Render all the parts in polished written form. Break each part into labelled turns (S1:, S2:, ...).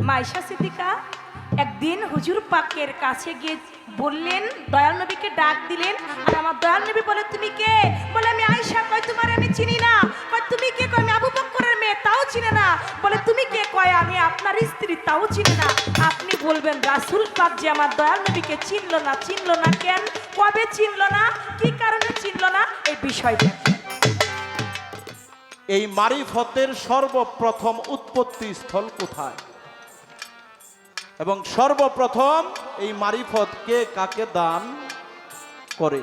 S1: মাইশা সিদ্দিকা একদিন হুজুর পাকের কাছে গিয়ে বললেন, দয়াল নবীকে ডাক দিলেন। আর আমার দয়াল নবী বলে, তুমি কে? বলে, আমি আয়েশা। কয়, তোমার আমি চিনি না। কয়, তুমি কে? কয়, আমি আবু বকরের মেয়ে, তাও চিনে না। বলে, তুমি কে? কয়, আমি আপনার স্ত্রী, তাও চিনে না। আপনি বলবেন রাসূল পাক যে আমার দয়াল নবীকে চিনলো না। চিনলো না কেন? কবে চিনলো না? কি কারণে চিনলো না? এই বিষয়টা
S2: এই মারিফতের সর্বপ্রথম উৎপত্তি স্থল কোথায় এবং সর্বপ্রথম এই মারিফত কে কাকে দান করে?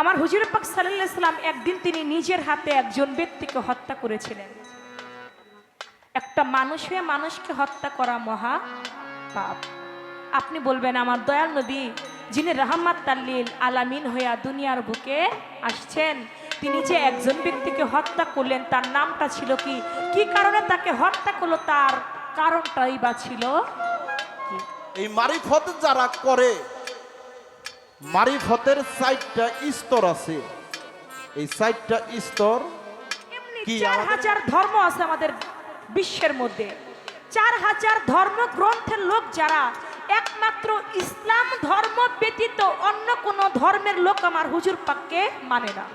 S1: আমার হুজুর পাক সাল্লাল্লাহু আলাইহি সাল্লাম একদিন তিনি নিজের হাতে একজন ব্যক্তিকে হত্যা করেছিলেন। একটা মানুষ হয়ে মানুষকে হত্যা করা মহা পাপ। আপনি বলবেন আমার দয়াল নবী যিনি রাহমাতাল লিল আলামিন হইয়া দুনিয়ার বুকে আসছেন, তিনি যে একজন ব্যক্তিকে হত্যা করলেন, তার নামটা ছিল কি? কি কারণে তাকে হত্যা করলো? তার কারণটাই বা ছিল কি?
S2: এই মারিফত যারা করে, মারিফতের 4টা স্তর আছে। এই 4টা স্তর কি?
S1: 4000 ধর্ম আছে আমাদের বিশ্বের মধ্যে। 4000 ধর্ম গ্রন্থের লোক যারা, একমাত্র ইসলাম ধর্ম ব্যতীত অন্য কোন ধর্মের লোক আমার হুজুর পাককে মানে না।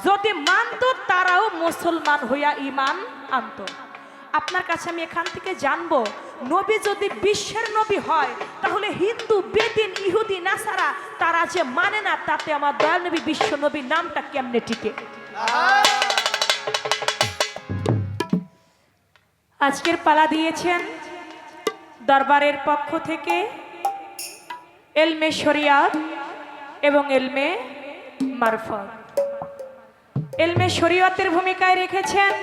S1: যদি মানত তারাও মুসলমান হইয়া ঈমান আনত। আপনার কাছে আমি এখান থেকে জানবো, নবী যদি বিশ্বের নবী হয়, তাহলে হিন্দু, বেদিন, ইহুদি, নাসারা তারা যে মানে না, তাতে আমার দয়াল নবী বিশ্ব নবী নামটা কেমনে টিকে? আজকের পালা দিয়েছেন দরবারের পক্ষ থেকে এলমে শরিয়াত এবং এলমে মারফত। এলমে শরিয়তের ভূমিকায় রেখেছেন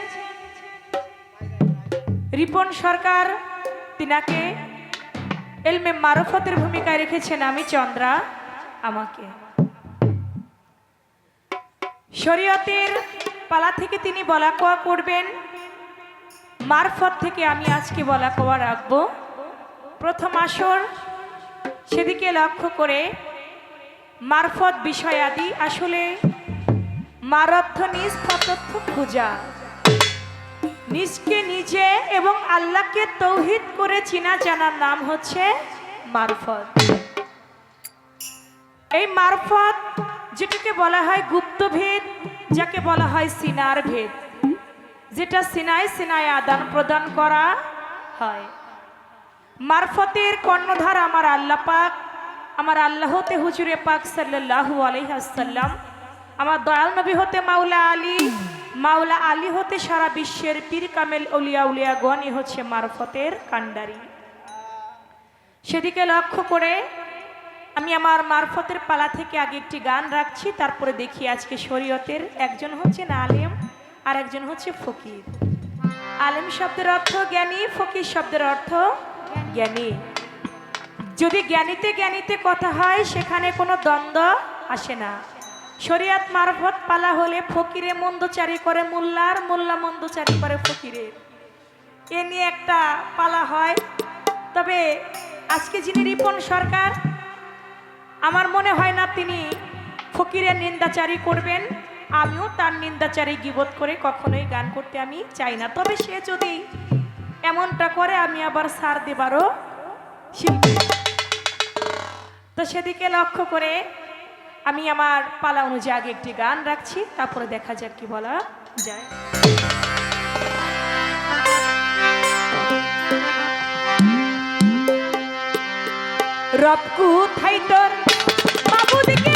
S1: রিপন সরকার, তিনাকে। এলমে মারফতের ভূমিকায় রেখেছেন আমি চন্দ্রা, আমাকে। শরিয়তের পালা থেকে তিনি বলা কোয়া করবেন, মারফত থেকে আমি আজকে বলা কোয়া রাখবো। প্রথম আসর, সেদিকে লক্ষ্য করে মারফত বিষয়াদি। আসলে মারর্থ নিজ ফতর্থ খুঁজা, নিজকে নিজে এবং আল্লাহকে তৌহিদ করে চিনা জানার নাম হচ্ছে মারফত। এই মারফত যেটাকে বলা হয় গুপ্তভেদ, যাকে বলা হয় সিনার ভেদ, যেটা সিনায় সিনায় আদান প্রদান করা হয়। মারফতের কর্ণধার আমার আল্লাহ পাক, আমার আল্লাহ হতে হুজুরে পাক সাল্লাল্লাহু আলাইহি ওয়াসাল্লাম, আমার দয়াল নবী হতে মাওলা আলী, মাওলা আলী হতে সারা বিশ্বের পীর কামেল উলিয়া উলিয়াগণই হচ্ছে মারফতের কান্ডারি। সেদিকে লক্ষ্য করে আমি আমার মারফতের পালা থেকে আগে একটি গান রাখছি, তারপরে দেখি আজকে শরীয়তের একজন হচ্ছেন আলেম আর একজন হচ্ছে ফকির। আলেম শব্দের অর্থ জ্ঞানী, ফকির শব্দের অর্থ জ্ঞানী। যদি জ্ঞানীতে জ্ঞানীতে কথা হয়, সেখানে কোনো দ্বন্দ্ব আসে না। শরিয়াত মারফত পালা হলে ফকিরে মন্দচারি করে মোল্লার, মোল্লা মন্দচারি করে ফকিরের, এ নিয়ে একটা পালা হয়। তবে আজকে যিনি রিপন সরকার, আমার মনে হয় না তিনি ফকিরের নিন্দাচারি করবেন। আমিও তার নিন্দাচারি গীবত করে কখনোই গান করতে আমি চাই না। তবে সে যদি এমনটা করে, আমি আবার ছাড় দেবারও শিল্পী। তো সেদিকে লক্ষ্য করে আমি আমার পালা অনুযায়ী আগে একটি গান রাখছি, তারপরে দেখা যাক কি বলা যায়। রব কোথায় তোর বাবুদিকে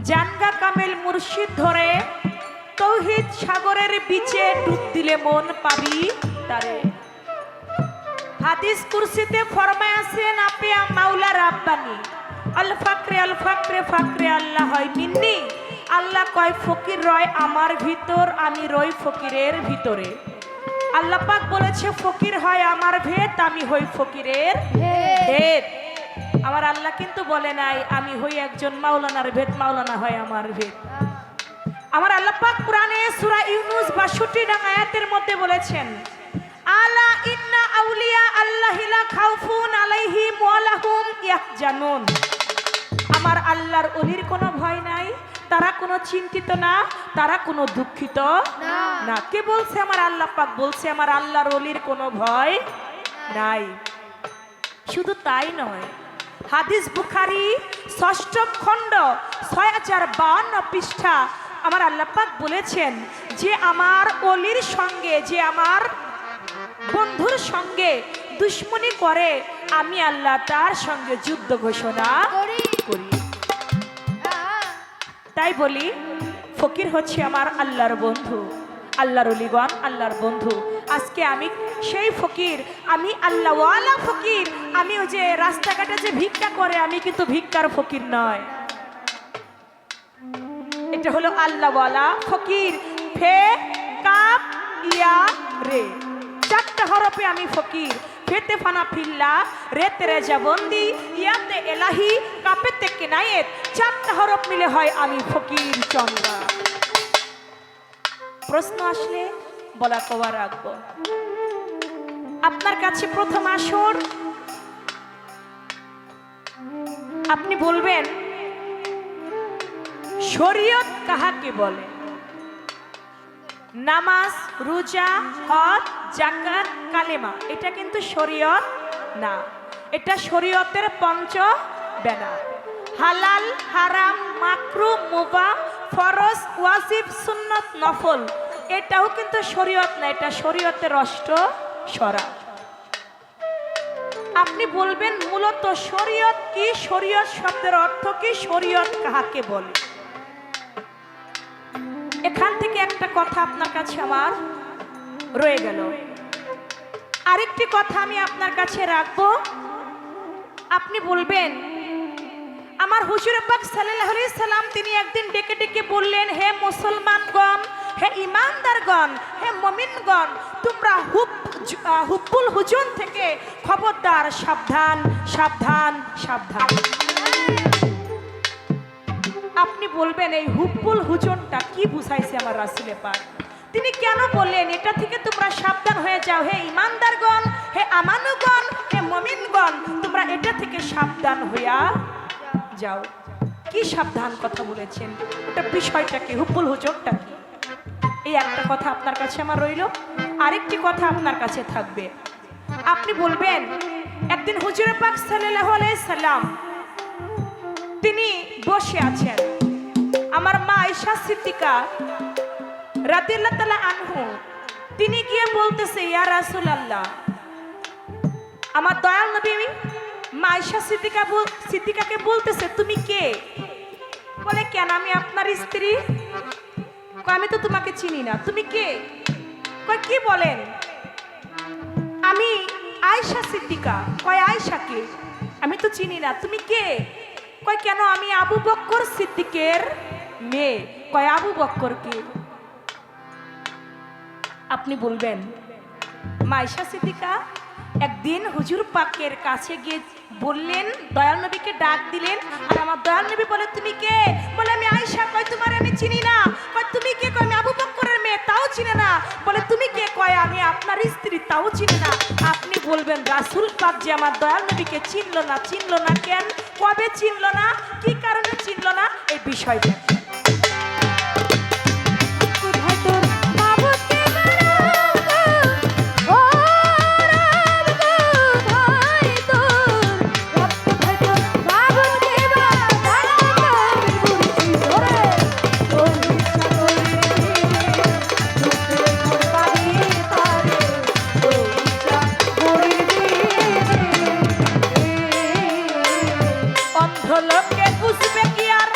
S1: জানগা কামেল মুর্শিদ ধরে তৌহিদ সাগরের বিচে ডুব দিলে মন পাবি তারে। হাদিস কুরসিতে ফরমায় আছেন আপে মাওলা রাব্বানি আল ফাকরে ফাকরে আল্লাহ হয় মিন্নি। আল্লাহ কয় ফকির রয় আমার ভিতর, আমি রই ফকিরের ভিতরে। আল্লাহ পাক বলেছে ফকির হয় আমার ভেদ, আমি হই ফকিরের ভেদ। আমার আল্লাহ কিন্তু বলে নাই আমি হই একজন মাওলানার ভেদ, মাওলানা হয় আমার ভেদ। আমার আল্লাহ পাক কোরআনে সূরা ইউনূস ৬২ নং আয়াতের মধ্যে বলেছেন আলা ইন্না আউলিয়া আল্লাহি লা খাউফুন আলাইহিম ওয়া লাহুম ইয়াহজানুন। আমার আল্লাহর ওলির কোনো ভয় নাই, তারা কোনো চিন্তিত না, তারা কোনো দুঃখিত না। কে বলছে? আমার আল্লাহ পাক বলছে আমার আল্লাহর ওলির কোনো ভয় নাই। শুধু তাই নয়, হাদিস বুখারী ৬ম খণ্ড ৬০৫২ পৃষ্ঠা আমার আল্লাহ পাক বলেছেন যে আমার ওলির সঙ্গে, যে আমার বন্ধুর সঙ্গে দুশ্মনী করে আমি আল্লাহ তার সঙ্গে যুদ্ধ ঘোষণা করি। তাই বলি ফকির হচ্ছে আমার আল্লাহর বন্ধু, আল্লাহর ওলিগণ আল্লাহর বন্ধু। আজকে আমি সেই ফকির, আমি আল্লাহওয়ালা ফকির। আমি ওই যে রাস্তাঘাটে যে ভিক্ষা করে আমি কিন্তু ভিক্ষার ফকির নয়, এটা হলো আল্লাহওয়ালা ফকির। ফে কাপ ইয়া রে, 4টা হরফে আমি ফকির। ফেতে ফানা ফিল্লা, রেতে রেজা বন্দি, ইয়াতে এলাহি, কাপেতে কেনায়েত। 4টা হরফ মিলে হয় আমি ফকির চন্দ্রা। প্রশ্ন আসলে বলা কওয়া রাখবো। আপনার কাছে প্রথম আসর, আপনি বলবেন শরীয়ত কাহাকে বলে? নামাজ, রোজা, হজ, যাকাত, কালেমা, এটা কিন্তু শরীয়ত না, এটা শরীয়তের পঞ্চ বেনা। হালাল, হারাম, মাকরুহ, মুবাহ, ফরজ, ওয়াজিব, সুন্নত, নফল, এটাও কিন্তু শরীয়ত না, এটা শরীয়তের অষ্ট সরা। আপনি বলবেন মূলত শরীয়ত কি, শরীয়ত শব্দের অর্থ কি, শরীয়ত কাহাকে বলে? এখান থেকে একটা কথা আপনার কাছে আমার রয়ে গেল। আরেকটি কথা আমি আপনার কাছে রাখবো। আপনি বলবেন আমার হুজুর পাক সাল্লাল্লাহু আলাইহি সাল্লাম তিনি একদিন ডেকে ডেকে বললেন, হে মুসলমানগণ, হে ইমানদারগণ, হে মুমিনগণ, তোমরা হুব্বুল হুজুন থেকে খবরদার, সাবধান সাবধান সাবধান। আপনি বলবেন এই হুব্বুল হুজুনটা কি বুঝাইছে আমার রাসূলে পাক? তিনি কেন বললেন এটা থেকে তোমরা সাবধান হয়ে যাও, হে ইমানদারগণ, হে আমানুগণ, হে মুমিনগণ, তোমরা এটা থেকে সাবধান হইয়া যাও। কি সাবধান কথা বলেছেন? ওটা বিষয়টা কি, হুব্বুল হুজুনটা কি? এই একটা কথা আপনার কাছে আমার রইল। আরেকটি কথা আপনার কাছে থাকবে। আপনি বলবেন একদিন হুজুর পাক সাল্লাল্লাহু আলাইহি সাল্লাম তিনি বসে আছেন, আমার মা আয়েশা সিদ্দিকা রাদিয়াল্লাহু তাআলা আনহু তিনি গিয়ে বলতেছে, ইয়া রাসূলুল্লাহ, আমার দয়াল নবী মা আয়েশা সিদ্দিকাকে বলতেছে তুমি কে? বলে কেন, আমি আপনার স্ত্রী। আমি তো তোমাকে চিনি না, তুমি কে? কয় কি বলেন? আমি আয়েশা সিদ্দিকা। কয় আয়েশা কে? আমি তো চিনি না, তুমি কে? কয় কেন, আমি আবু বকর সিদ্দিকের মেয়ে। কয় আবু বকর কে? আপনি বলবেন মা আয়েশা সিদ্দিকা একদিন হুজুর পাকের কাছে গিয়ে বললেন, দয়াল নবীকে ডাক দিলেন, আর আমার দয়াল নবী বলে তুমি কে? বলে আমি আয়েশা। কয় তোমার আমি চিনি না। কয় তুমি কে? কয় আমি আবু বকরের মেয়ে, তাও চিনে না। বলে তুমি কে? কয় আমি আপনার স্ত্রী, তাও চিনি না। আপনি বলবেন রাসূল পাক যে আমার দয়াল নবীকে চিনল না, চিনল না কেন? কবে চিনল না? কি কারণে চিনল না? এই বিষয়টা লোকে বুঝবে কি আর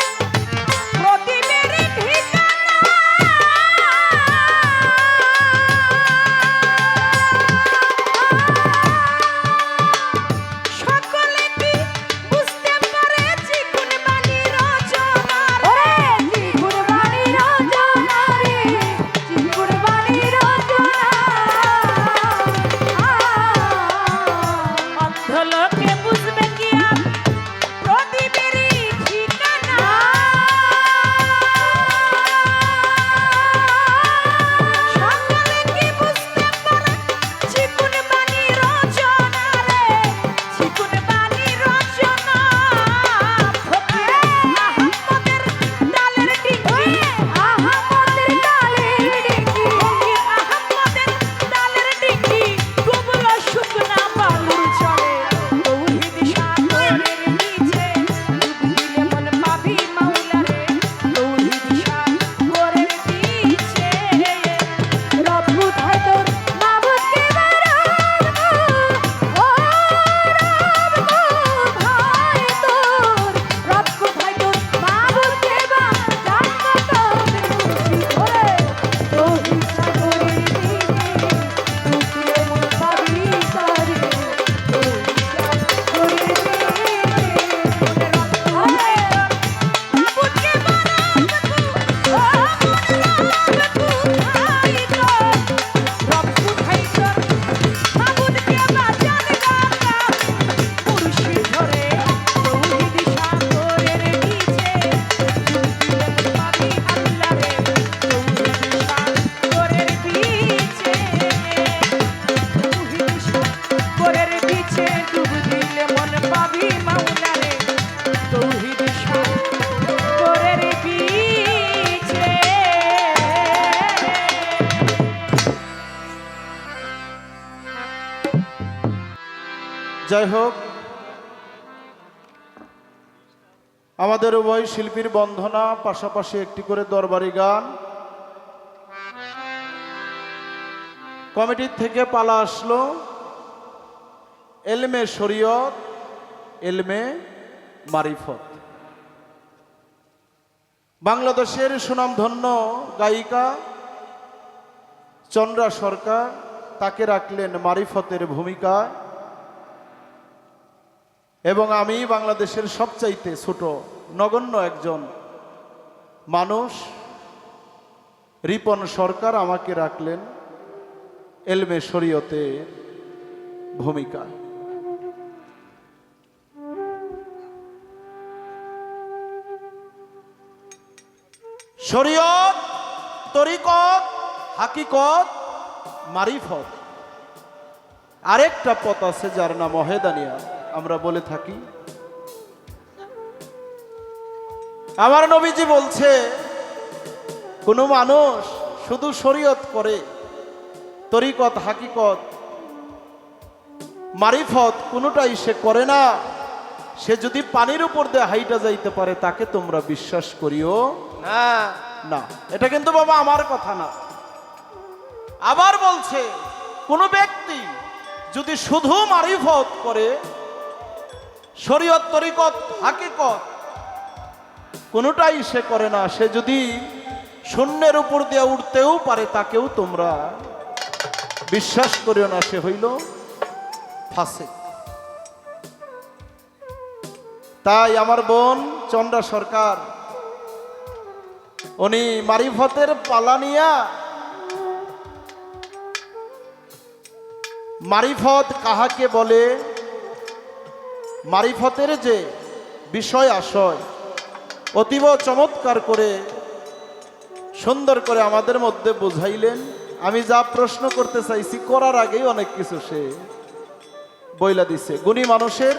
S2: যাই হোক, আমাদের উভয় শিল্পীর বন্ধনা, পাশাপাশি একটি করে দরবারি গান। কমিটির থেকে পালা আসলো এলমে শরীয়ত, এলমে মারিফত। বাংলাদেশের সুনামধন্য গায়িকা চন্দ্রা সরকার, তাকে রাখলেন মারিফতের ভূমিকায়, এবং আমি বাংলাদেশের সবচাইতে ছোট নগণ্য একজন মানুষ রিপন সরকার আমাকে রাখলেন এলমে শরীয়তে ভূমিকা। শরীয়ত, তরিকত, হাকিকত, মারিফত, আরেকটা পথ আছে যার নাম ওয়াহেদানিয়া আমরা বলে থাকি। আমার নবীজি বলছে, কোনো মানুষ শুধু শরীয়ত করে, তরিকত, হাকিকত, মারিফত কোনোটাই সে করে না, সে যদি পানির উপর দিয়ে হাইটা যাইতে পারে তাকে তোমরা বিশ্বাস করিও
S3: না।
S2: না। এটা কিন্তু বাবা আমার কথা না। আবার বলছে, কোন ব্যক্তি যদি শুধু মারিফত করে, শরীয়ত, তরিকত, হাকিকত কোনোটাই সে করে না, সে যদি শূন্যের উপর দিয়ে উঠতেও পারে তাকেও তোমরা বিশ্বাস করিও না, সে হইল ফাসিক। তাই আমার বোন চন্দ্রা সরকার, উনি মারিফতের পালা নিয়া, মারিফত কাহাকে বলে, মারিফতের যে বিষয় আশয় অতীব চমৎকার করে সুন্দর করে আমাদের মধ্যে বুঝাইলেন। আমি যা প্রশ্ন করতে চাইছি করার আগেই অনেক কিছু সে বইলা দিছে। গুণী মানুষের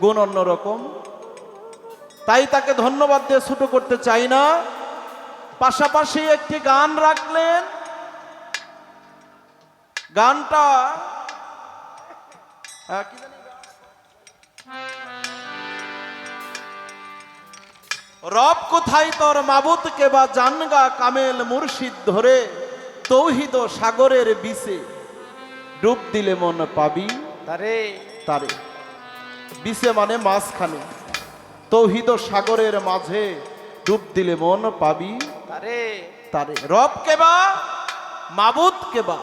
S2: গুণ অন্যরকম, তাই তাকে ধন্যবাদ দিয়ে ছোট করতে চাই না। পাশাপাশি একটি গান রাখলেন, গানটা কি জানি, রব কোথায় তোর মাবুত কে বা জানগা কামেল মুর্শিদ ধরে, তৌহিদ সাগরের বিছে ডুব দিলে মন পাবি
S3: তারে।
S2: তারে। বিছে মানে মাঝখানে, তৌহিদ সাগরের মাঝে ডুব দিলে মন পাবি
S3: তারে।
S2: তারে। রব কেবা, মাবুদ কেবা,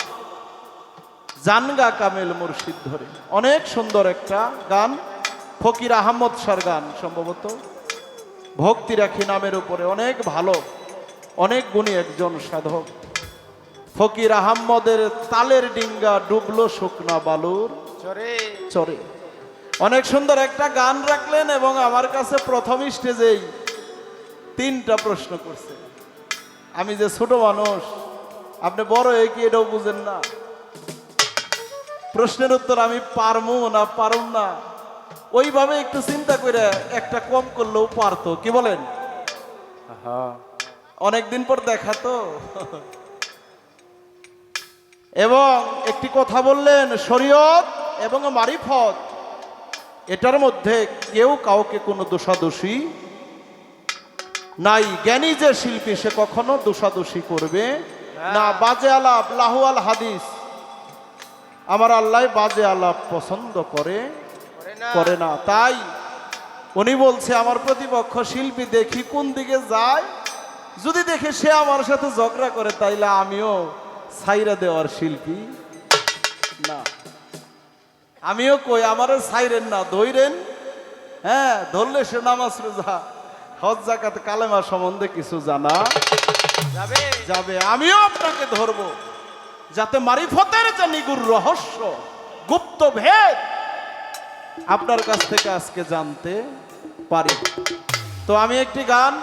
S2: জানগা কামেল মুর্শিদ ধরে। অনেক সুন্দর একটা গান, ফকির আহমদ শাহর গান সম্ভবত। ভক্তি রাখি নামের উপরে, অনেক ভালো, অনেক গুণী একজন সাধক। ফকির আহমদের তালের ডিঙ্গা ডুবলো শুকনা বালুর
S3: চরে
S2: চরে। অনেক সুন্দর একটা গান রাখলেন, এবং আমার কাছে প্রথম স্টেজেই 3টা প্রশ্ন করছে। আমি যে ছোট মানুষ, আপনি বড় হয়ে কি এটাও বুঝেন না? প্রশ্নের উত্তর আমি পারমু না পারুম না, ওইভাবে একটু চিন্তা করে একটা কম করলেও পারতো। কি বলেন? অনেকদিন পর দেখা তো। এবং একটি কথা বললেন, শরীয়ত এবং মারিফত এটার মধ্যে কেউ কাউকে কোনো দোষাদোষী নাই। জ্ঞানী যে শিল্পী সে কখনো দোষাদোষী করবে না। বাজে আলাপ, লাহুয়াল হাদিস, আমার আল্লাহ বাজে আলাপ পছন্দ করে না। তাই উনি বলছে, আমার প্রতিপক্ষ শিল্পী দেখি কোন দিকে যায়, যদি দেখে সে আমার সাথে ঝগড়া করে তাইলে আমিও ছাইরা দেওয়ার শিল্পী না। আমিও কই, আমারও ছাইরেন না, ধইরেন। হ্যাঁ, ধরলে সে নামাজ রোজা হজ যাকাত কালেমা সম্বন্ধে কিছু জানা যাবে। আমিও আপনাকে ধরবো, যাতে মারিফতের যে নিগুড় রহস্য, গুপ্ত ভেদ আপনার কাছ থেকে আজকে জানতে পারি। তো আমি একটি গান,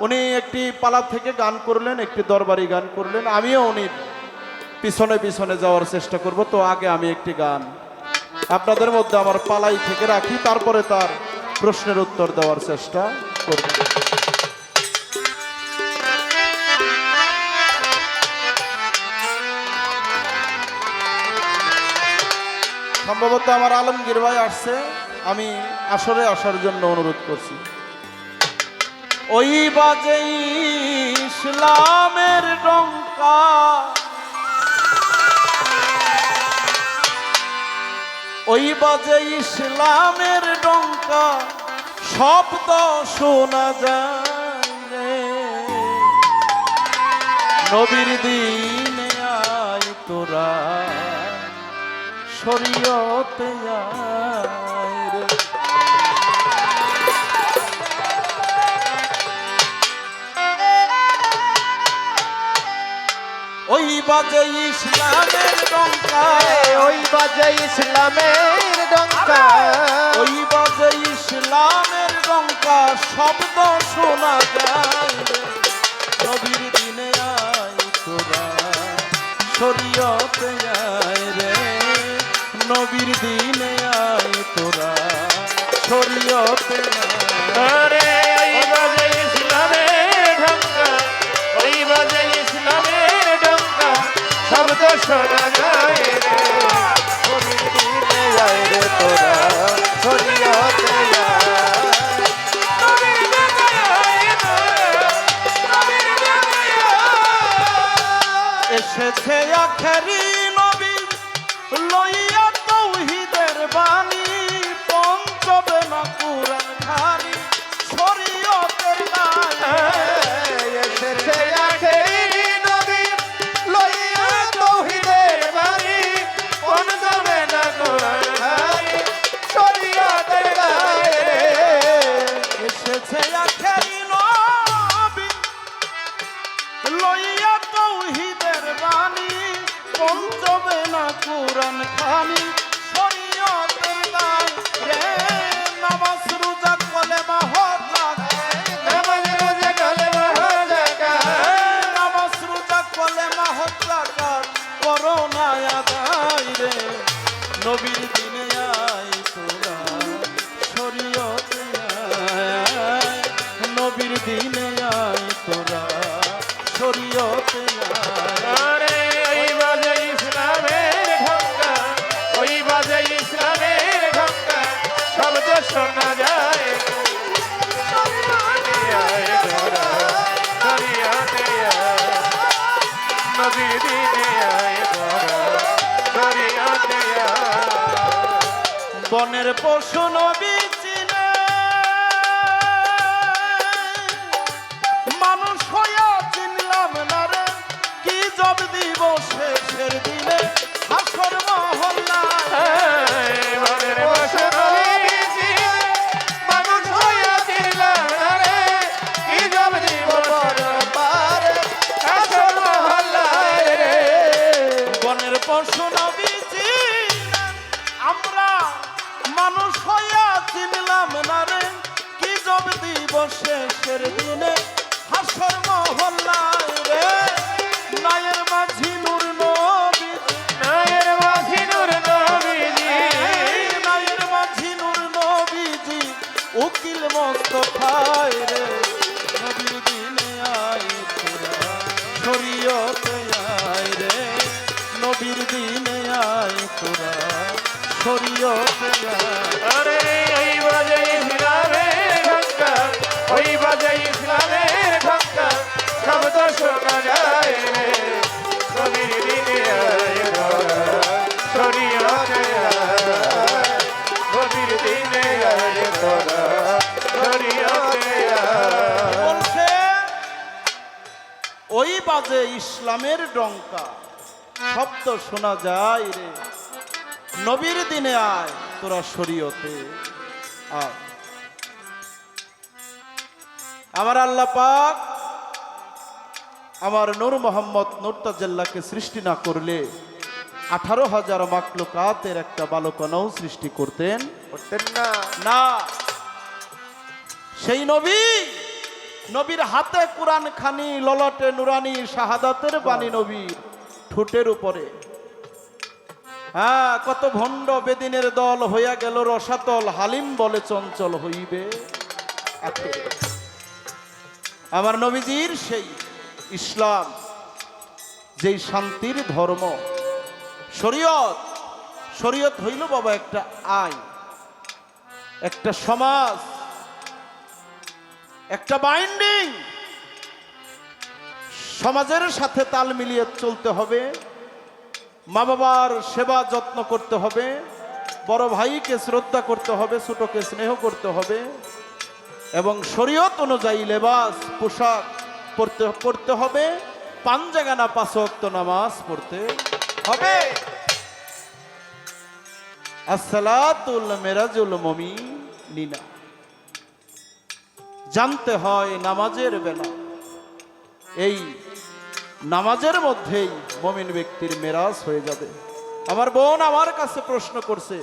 S2: উনি একটি পালা থেকে গান করলেন, একটি দরবারি গান করলেন, আমিও উনি পিছনে পিছনে যাওয়ার চেষ্টা করব। তো আগে আমি একটি গান আপনাদের মধ্যে আমার পালাই থেকে রাখি, তারপরে তার প্রশ্নের উত্তর দেওয়ার চেষ্টা করব। সম্ভবত আমার আলমগীর ভাই আসছে, আমি আসরে আসার জন্য অনুরোধ করছি। ওই বাজে ইসলামের ডঙ্কা, ওই বাজে ইসলামের ডঙ্কা, শব্দ শোনা যায় রে, নবীর দিনে আয় তোরা শরীয়তে আয় রে। ওই বাজে ইসলামের ডঙ্কা,
S3: ওই বাজে ইসলামের ডঙ্কা,
S2: ওই বাজে ইসলামের ডঙ্কা, শব্দ শোনা যায় রে, নবীর দিনে আয় তোরা শরীয়তে আয় রে, নবীর দিনে আয় তোরা শরীয়তে আয়।
S3: ওই বাজে ইসলামের ডঙ্কা, ওই বাজে ইসলামের ডঙ্কা, শব্দ শোনা যায় রে, নবীর দিনে আয় রে তোরা শরীয়তে আয়। নবীর দিনে আয় তোরা, নবীর দিনে আয়।
S2: এসেছে আখেরি নবী লইয়া তাওহীদের বাণী, পঞ্চবে না কুরআন খানি শরীয়তের দায়।
S3: এসেছে আখেরি নবী লইয়া তাওহীদের বাণী, পঞ্চবে না কুরআন খানি শরীয়তের দায়।
S2: এসেছে আখেরি নবী লইয়া তাওহীদের বাণী, পঞ্চবে না কুরআন খানি শরীয়তের দায় রে, নামাজ রোজা কলেমা হজ জাকাত,
S3: নামাজ রোজা কালেমা হজ জাকাত,
S2: নামাজ রোজা কলেমা হজ জাকাত করো না আদায় রে, নবীর দিনে আয় তোরা শরীয়তে আয়, নবীর দিনে আয় তোরা শরীয়তে আয়।
S3: আরে ওই বাজে ইসলামের ঢঙ্কা, ওই বাজে ইসলামের ঢঙ্কা, শব্দ শোনা যায় শরীয়তে আয় তোরা শরীয়তে আয়, নবীর দিনে আয় তোরা শরীয়তে আয়।
S2: বনের পশু নবী চিনে, মানুষ হইয়া চিনলাম না রে, কি জব দিব শেষের দিনে হাসর মহল্লায়।
S3: মনের বসে নবীজি, মানুষ হইয়া চিনলাম না রে, কি জব দিব পরপারে, হাসর মহল্লায় রে।
S2: বনের পশু নবী চিনে, আমরা মানুষ হইয়া চিনলাম না রে, কি জব দিব শেষের দিনে হাসর মহল্লায় রে, নায়ের মাঝি নূর নবী,
S3: নায়ের মাঝি নূর নবীজি,
S2: নায়ের মাঝি নূর নবীজি, উকিল মোস্তফায় রে, নবীর দিনে আয় তোরা শরীয়তে আয় রে, নবীর দিনে আয় তোরা শরীয়তে আয়।
S3: আরে ওই বাজে ইসলামের ঢঙ্কা, ওই বাজে ইসলামের ঢঙ্কা, শব্দ শোনা যায় রে, নবীর দিনে আয় তোরা শরীয়তে আয়, নবীর দিনে আয় তোরা শরীয়তে আয়।
S2: বলছে ওই বাজে ইসলামের ডঙ্কা, শব্দ শোনা যায় রে, নবীর দিনে আয় তোরা শরীয়তে আয়। আমার আল্লাহ পাক আমার নূর মোহাম্মদ নুরতাজাল্লাহকে সৃষ্টি না করলে 18,000 মাখলুকাতের একটা বালকনাও সৃষ্টি করতেন
S3: করতেন না।
S2: না। সেই নবী, নবীর হাতে কুরআন খানি, ললটে নুরানি, শাহাদাতের বাণী নবীর ঠোঁটের উপরে। হ্যাঁ, কত ভণ্ড বেদিনের দল হইয়া গেল রসাতল, হালিম বলে চঞ্চল হইবে আখেরে। আমার নবীজির সেই ইসলাম, যেই শান্তির ধর্ম, শরীয়ত, শরীয়ত হইল বাবা একটা আইন, একটা সমাজ, একটা বাইন্ডিং। সমাজের সাথে তাল মিলিয়ে চলতে হবে, মা বাবার সেবা যত্ন করতে হবে, বড় ভাইকে শ্রদ্ধা করতে হবে, ছোটকে স্নেহ করতে হবে, এবং শরীয়ত অনুযায়ী লেবাস পোশাক পড়তে হবে, পাঞ্জাগানা 5 ওয়াক্ত নামাজ পড়তে হবে। আসসালাতুল মিরাজুল মুমিনিনা, জানতে হয় নামাজের বেলা এই নামাজের মধ্যেই মুমিন ব্যক্তির মেরাজ হয়ে যাবে। আমার বোন আমার কাছে প্রশ্ন করছে,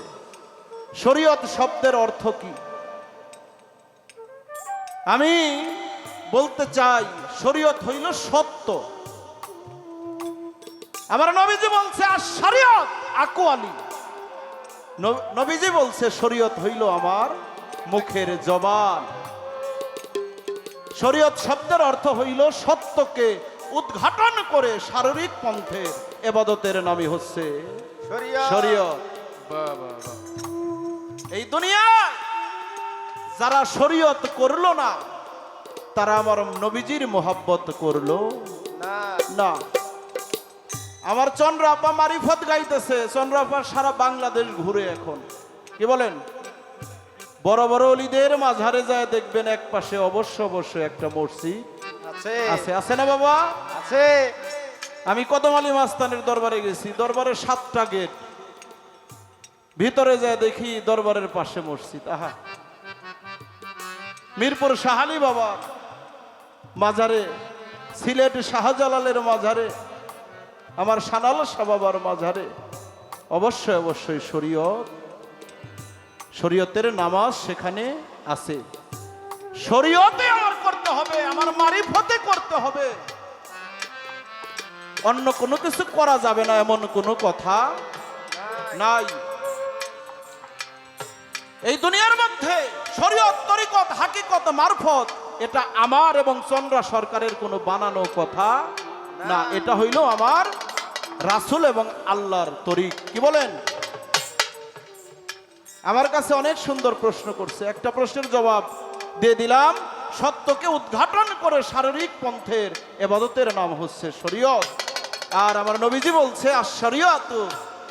S2: শরীয়ত শব্দের অর্থ কি? আমি বলতে চাই, শরীয়ত হইল সত্য। আমার নবীজি বলছে আর শরীয়ত আকওয়ালি, নবীজি বলছে শরীয়ত হইল আমার মুখের জবান। শরীয়ত শব্দের অর্থ হইল সত্যকে উদ্ঘাটন করে শারীরিক পন্থের ইবাদতের নামই হচ্ছে শরীয়ত। এই দুনিয়ায় যারা শরীয়ত করলো না, তারা আমার নবীজির মোহাব্বত করলো না। আমার চন্দ্র আপা মারিফত গাইতেছে, চন্দ্র আপা সারা বাংলাদেশ ঘুরে এখন, কি বলেন? বড় বড় অলিদের মাঝারে যায় দেখবেন এক পাশে অবশ্যই একটা মসজিদ আছে, আছে না বাবা?
S3: আছে।
S2: আমি কদম আলী মাস্তানের দরবারে গেছি, দরবারে 7টা গেট, ভিতরে যায় দেখি দরবারের পাশে মসজিদ। আহা, মিরপুর শাহালি বাবা মাজারে, সিলেট শাহজালালের মাজারে, আমার সানাল শাহ বাবার মাজারে অবশ্যই শরীয়তের নামাজ সেখানে আছে। শরীয়তে আমার করতে হবে, আমার মারিফতে করতে হবে, অন্য কোনো কিছু করা যাবে না এমন কোনো কথা নাই। এই দুনিয়ার মধ্যে শরীয়ত, তরিকত, হাকিকত, মারফত এটা আমার এবং চন্দ্রা সরকারের কোনো বানানো কথা না, এটা হইল আমার রাসূল এবং আল্লাহর তরিক। কি বলেন? আমার কাছে অনেক সুন্দর প্রশ্ন করছে, একটা প্রশ্নের জবাব দিয়ে দিলাম। সত্যকে উদ্ঘাটন করে শারীরিক পন্থের ইবাদতের নাম হচ্ছে শরীয়ত। আর আমার নবীজি বলছে আর শরীয়ত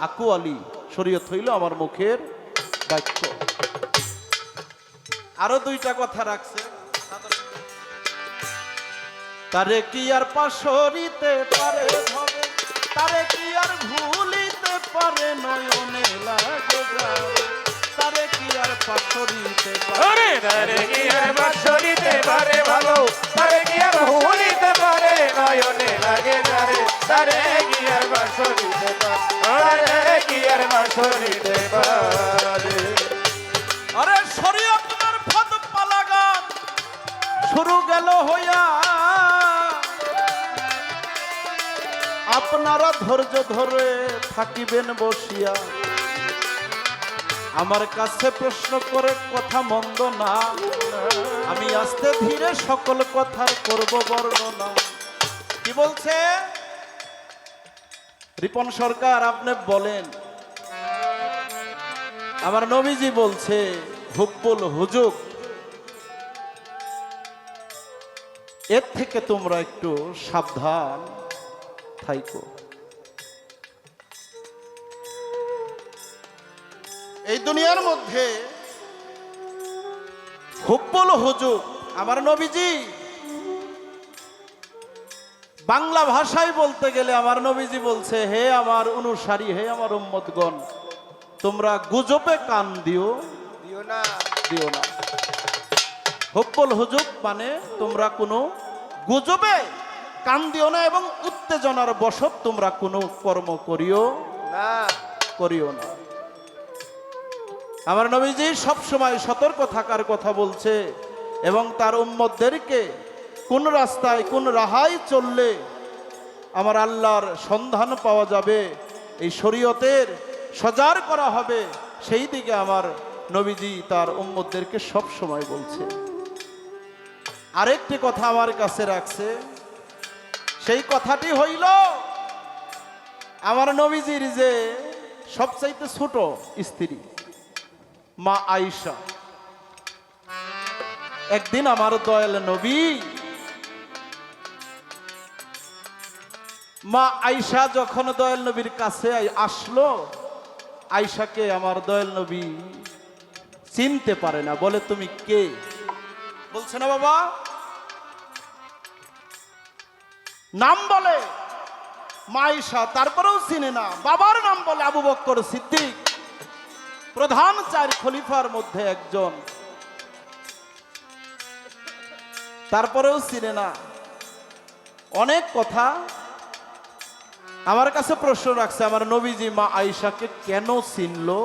S2: আকওয়ালি, শরীয়ত হইল আমার মুখের বাক্য। আরো 2টা কথা রাখছে, তারে কি আর পাশরিতে পারে ভবে, তারে কি আর ভুলিতে পারে নয়নে লাগে যাবে, তারে কি আর পাশরিতে পারে,
S3: তারে কি আর বাঁশরিতে পারে ভালো, তারে কি আর ভুলিতে পারে নয়নে লাগে যারে, তারে কি আর বাঁশরিতে পারে, তারে কি আর বাঁশরিতে পারে।
S2: আরে শরীয়ত মারফত পালাগান শুরু গেল হইয়া, আপনারা ধৈর্য ধরে থাকিবেন বসিয়া। আমার কাছে প্রশ্ন করে কথা মন্দ না, আমি আস্তে ধীরে সকল কথার করব বর্ণনা। কি বলছে রিপন সরকার? আপনি বলেন। আমার নবীজি বলছে হুব্বুল হুজুগ, এর থেকে তোমরা একটু সাবধান থাইকো। এই দুনিয়ার মধ্যে হুব্বুল হুজুগ, আমার নবীজি বাংলা ভাষায় বলতে গেলে আমার নবীজি বলছে, হে আমার অনুসারী, হে আমার উম্মতগণ, তোমরা গুজবে কান দিও
S3: না।
S2: হুব্বুল হুজুগ মানে তোমরা কোনো গুজবে কান দিও না এবং উত্তেজনার বশত তোমরা কোনো কর্ম করিও না। আমার নবীজি সব সময় সতর্ক থাকার কথা বলছে এবং তার উম্মতদেরকে কোন রাস্তায় কোন রাহায় চললে আমার আল্লাহর সন্ধান পাওয়া যাবে, এই শরীয়তের সজার করা হবে, সেই দিকে আমার নবীজি তার উম্মতদেরকে সব সময় বলছে। আরেকটি কথা আমার কাছে রাখছে, সেই কথাটি হইল আমার নবীজির যে সবচাইতে ছোট স্ত্রী মা আয়েশা। একদিন আমার দয়াল নবী মা আয়েশা যখন দয়াল নবীর কাছে আসলো, আয়েশাকে আমার দয়াল নবী চিনতে পারে না, বলে তুমি কে? বলছে না বাবা, নাম বলে মা আয়েশা, তারপরেও চিনে না। বাবার নাম বলে আবু বকর সিদ্দিক, প্রধান 4 খলিফার মধ্যে একজন, তারপরেও চিনে না। অনেক কথা আমার কাছে প্রশ্ন রাখছে, আমার নবীজি মা আয়েশাকে কেন চিনলো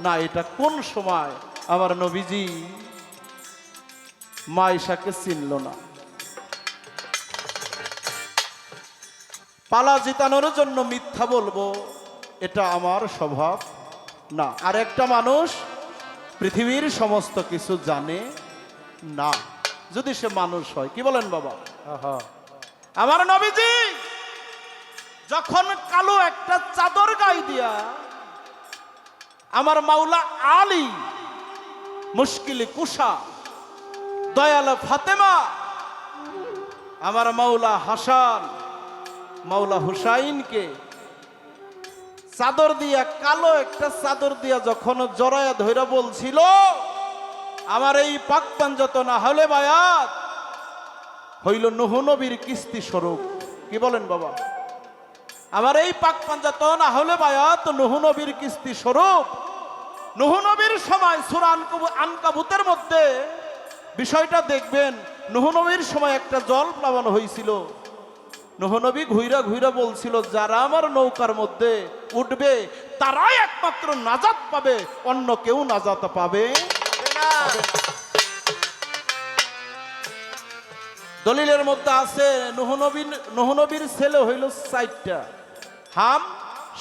S2: না? এটা কোন সময় আমার নবীজি মা আয়েশাকে চিনলো না? পালা জিতানোর জন্য মিথ্যা বলবো, এটা আমার স্বভাব না। আর একটা মানুষ পৃথিবীর সমস্ত কিছু জানে না, যদি সে মানুষ হয়। কি বলেন বাবা? আমার নবীজি যখন কালো একটা চাদর গায়ে দিয়া আমার মাওলা আলী, মুশকিলে কুশা, দয়াল ফাতেমা, আমার মাওলা হাসান, মাওলা হুসাইনকে চাদর দিয়া, কালো একটা চাদর দিয়া যখন জড়ায়া ধইরা বলছিল, আমার এই পাক পাঞ্জাত না হলে বায়াত হইল নূহ নবীর কিস্তি স্বরূপ। কি বলেন বাবা? আমার এই পাক পাঞ্জাত না হলে বায়াত নূহ নবীর কিস্তি স্বরূপ। নূহ নবীর সময় সূরা আনকাবুতের মধ্যে বিষয়টা দেখবেন, নূহ নবীর সময় একটা জল প্লাবন হয়েছিল। নূহ নবী ঘুইরা ঘুইরা বলছিল, যারা আমার নৌকার মধ্যে উঠবে তারাই একমাত্র নাজাত পাবে, অন্য কেউ নাজাত পাবে না। দলিলের মধ্যে আছে নূহ নবীর ছেলে হইল 4টা, হাম,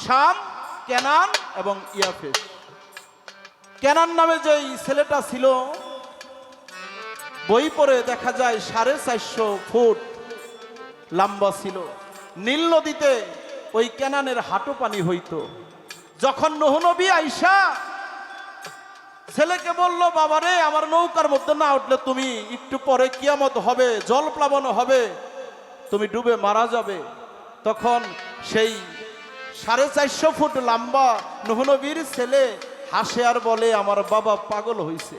S2: শাম, কেনান এবং ইয়াফেস। কেনান নামে যে ছেলেটা ছিল, বই পড়ে দেখা যায় 450 ফুট লম্বা ছিল। নীল নদীতে ওই কেনানের হাঁটু পানি হইতো। যখন নূহ নবী আয়েশা ছেলেকে বলল, বাবারে আমার নৌকার মধ্যে না উঠলে তুমি একটু পরে কিয়ামত হবে, জল প্লাবন হবে, তুমি ডুবে মারা যাবে। তখন সেই 450 ফুট লম্বা নূহ নবীর ছেলে হাসে আর বলে, আমার বাবা পাগল হইছে,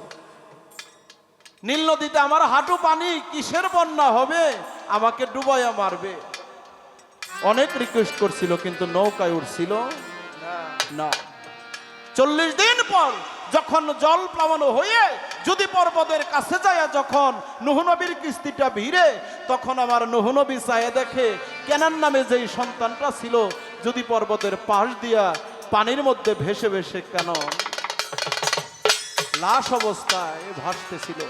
S2: নীল নদীতে আমার হাঁটু পানি, কিসের বন্যা হবে, আমাকে ডুবাইয়া মারবে। অনেক রিকোয়েস্ট করছিল কিন্তু নৌকায় উঠছিল না। 40 দিন পর যখন জল প্লাবন হয়ে যদি পর্বতের কাছে যায়, যখন নূহ নবীর কিস্তিটা ভিড়ে, তখন আমার নূহ নবী চায়ে দেখে কেনান নামে যেই সন্তানটা ছিল যদি পর্বতের পাশ দিয়া পানির মধ্যে ভেসে ভেসে কেন লাশ অবস্থায় ভাসতেছিল।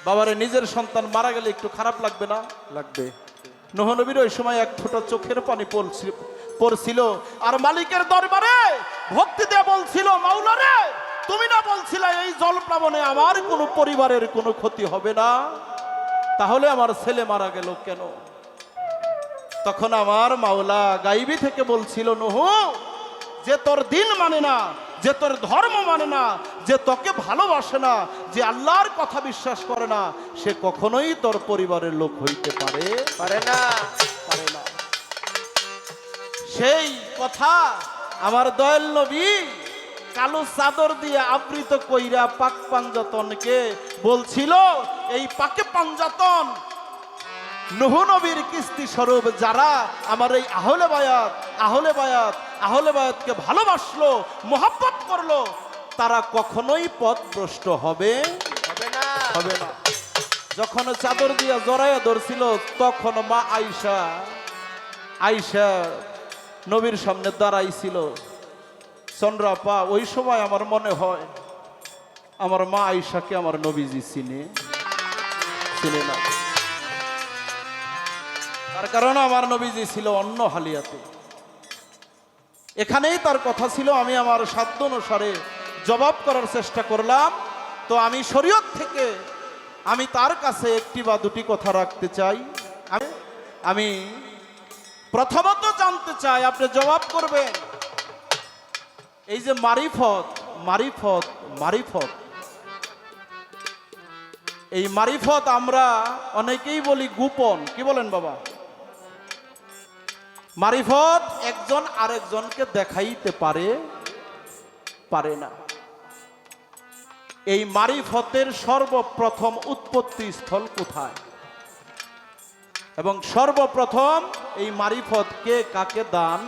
S2: বাবারে, নিজের সন্তান মারা গেলে একটু খারাপ লাগবে না? লাগবে। নূহ নবীর ওই সময় এক ফোঁটা চোখের পানি পড়ছিল, আর মালিকের দরবারে ভক্তি দিয়ে বলছিল, মাওলা রে, তুমি না বলছিলে এই জল প্লাবনে আমার কোনো পরিবারের কোনো ক্ষতি হবে না, তাহলে আমার ছেলে মারা গেল কেন? তখন আমার মাওলা গাইবি থেকে বলছিল, নূহ, যে তোর দিন মানে না, যে তোর ধর্ম মানে না, যে তোকে ভালোবাসে না, যে আল্লাহর কথা বিশ্বাস করে না, সে কখনোই তোর পরিবারের লোক হইতে পারে না। সেই কথা আমার দয়াল নবী কালো চাদর দিয়ে আবৃত কইরা পাক পাঞ্জাতনকে বলছিল, এই পাকে পাঞ্জাতন নূহ নবীর কিস্তি স্বরূপ যারা আমার এই আহলে বায়াতকে ভালোবাসলো, মোহাব্বত করলো, তারা কখনোই পথভ্রষ্ট হবে না। যখন চাদর দিয়া জড়াইয়া ধরছিল, তখন মা আয়েশা নবীর সামনে দাঁড়াইছিল। চন্দ্রাপা, ওই সময় আমার মনে হয় আমার মা আয়েশাকে আমার নবীজি চিনে না। তার কারণ আমার নবীজি ছিল অন্য হালিয়াতে। এখানেই তার কথা ছিল, আমি আমার সাধ্য অনুসারে জবাব করার চেষ্টা করলাম। তো আমি শরীয়ত থেকে আমি তার কাছে একটি বা দুটি কথা রাখতে চাই। আমি প্রথমত জানতে চাই, আপনি জবাব করবেন, এই যে মারিফত মারিফত মারিফত, এই মারিফত আমরা অনেকেই বলি গোপন। কি বলেন বাবা? মারিফত একজন আরেকজনকে দেখাইতে পারে পারে না। এই মারিফতের সর্বপ্রথম উৎপত্তি স্থল কোথায় এবং সর্বপ্রথম এই মারিফত কে কাকে দান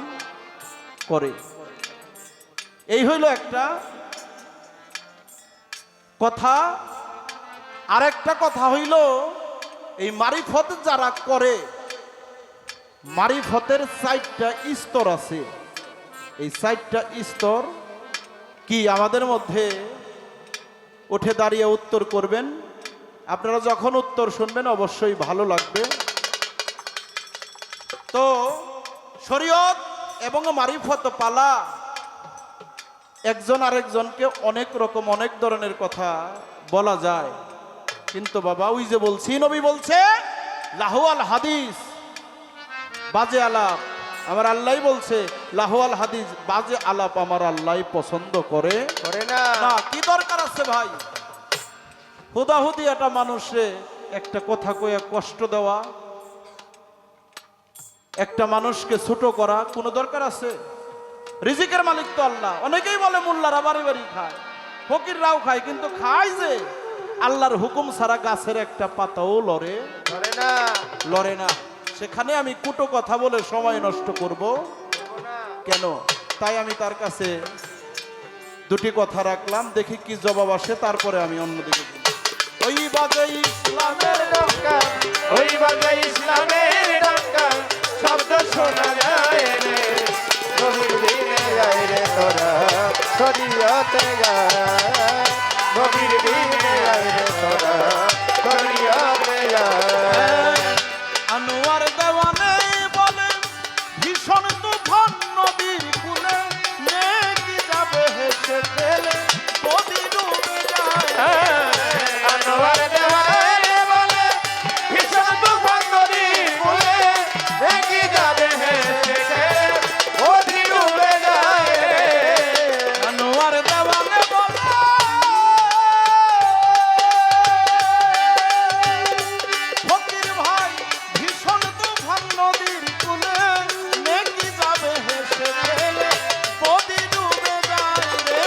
S2: করে, এই হইল একটা কথা। আরেকটা কথা হইল এই মারিফত যারা করে, মারিফতের 4টা স্তর আছে। এই 4টা স্তর কি আমাদের মধ্যে উঠে দাঁড়িয়ে উত্তর করবেন? আপনারা যখন উত্তর শুনবেন অবশ্যই ভালো লাগবে। তো শরীয়ত এবং মারিফত পালা একজন আরেকজনকে অনেক রকম অনেক ধরনের কথা বলা যায়, কিন্তু বাবা ওই যে বলছি, নবী বলছে লাহুয়াল হাদিস বাজে আলাপ আমার আল্লাহ বলছে, লাহুয়াল হাদিস বাজে আলাপ আমার আল্লাহ পছন্দ করে
S3: না।
S2: না। কি দরকার আছে ভাই হুদাহুদি একটা মানুষে একটা কথা কয়ে কষ্ট দেওয়া, একটা মানুষকে ছোট করা কোনো দরকার আছে? রিজিকের মালিক তো আল্লাহ। অনেকেই বলে মোল্লারা বাড়ি বাড়ি খায়, ফকিররাও খায়, কিন্তু খায় যে আল্লাহর হুকুম ছাড়া গাছের একটা পাতাও লড়ে
S3: না।
S2: লড়ে না। সেখানে আমি কুটো কথা বলে সময় নষ্ট করব কেন? তাই আমি তার কাছে দুটি কথা রাখলাম, দেখি কি জবাব আসে, তারপরে আমি অন্যদিকে বলি। ওই বাজে ইসলামের
S3: ডঙ্কা, ওই বাজে ইসলামের ডঙ্কা, শব্দ শোনা যায় রে, নবীর দিনে যায় রে তোরা শরীয়তে যায়, নবীর দিনে যায় রে তোরা শরীয়তে যায়।
S2: আনোয়ার দেওয়ানে বলে ভীষণ তুফান নদীর কুলে, নেকি যাবে হেসে ফেলে নদী ডুবে যায়।
S3: আনোয়ার দেওয়ানে বলে ভীষণ তুফান নদীর কূলে, নেকি যাবে হেসে ফেলে নদী ডুবে যায় রে।
S2: আনোয়ার দেওয়ানে বলে ফকির ভাই ভীষণ তুফান নদীর কুলে, নেকি যাবে হেসে ফেলে নদী ডুবে যায় রে।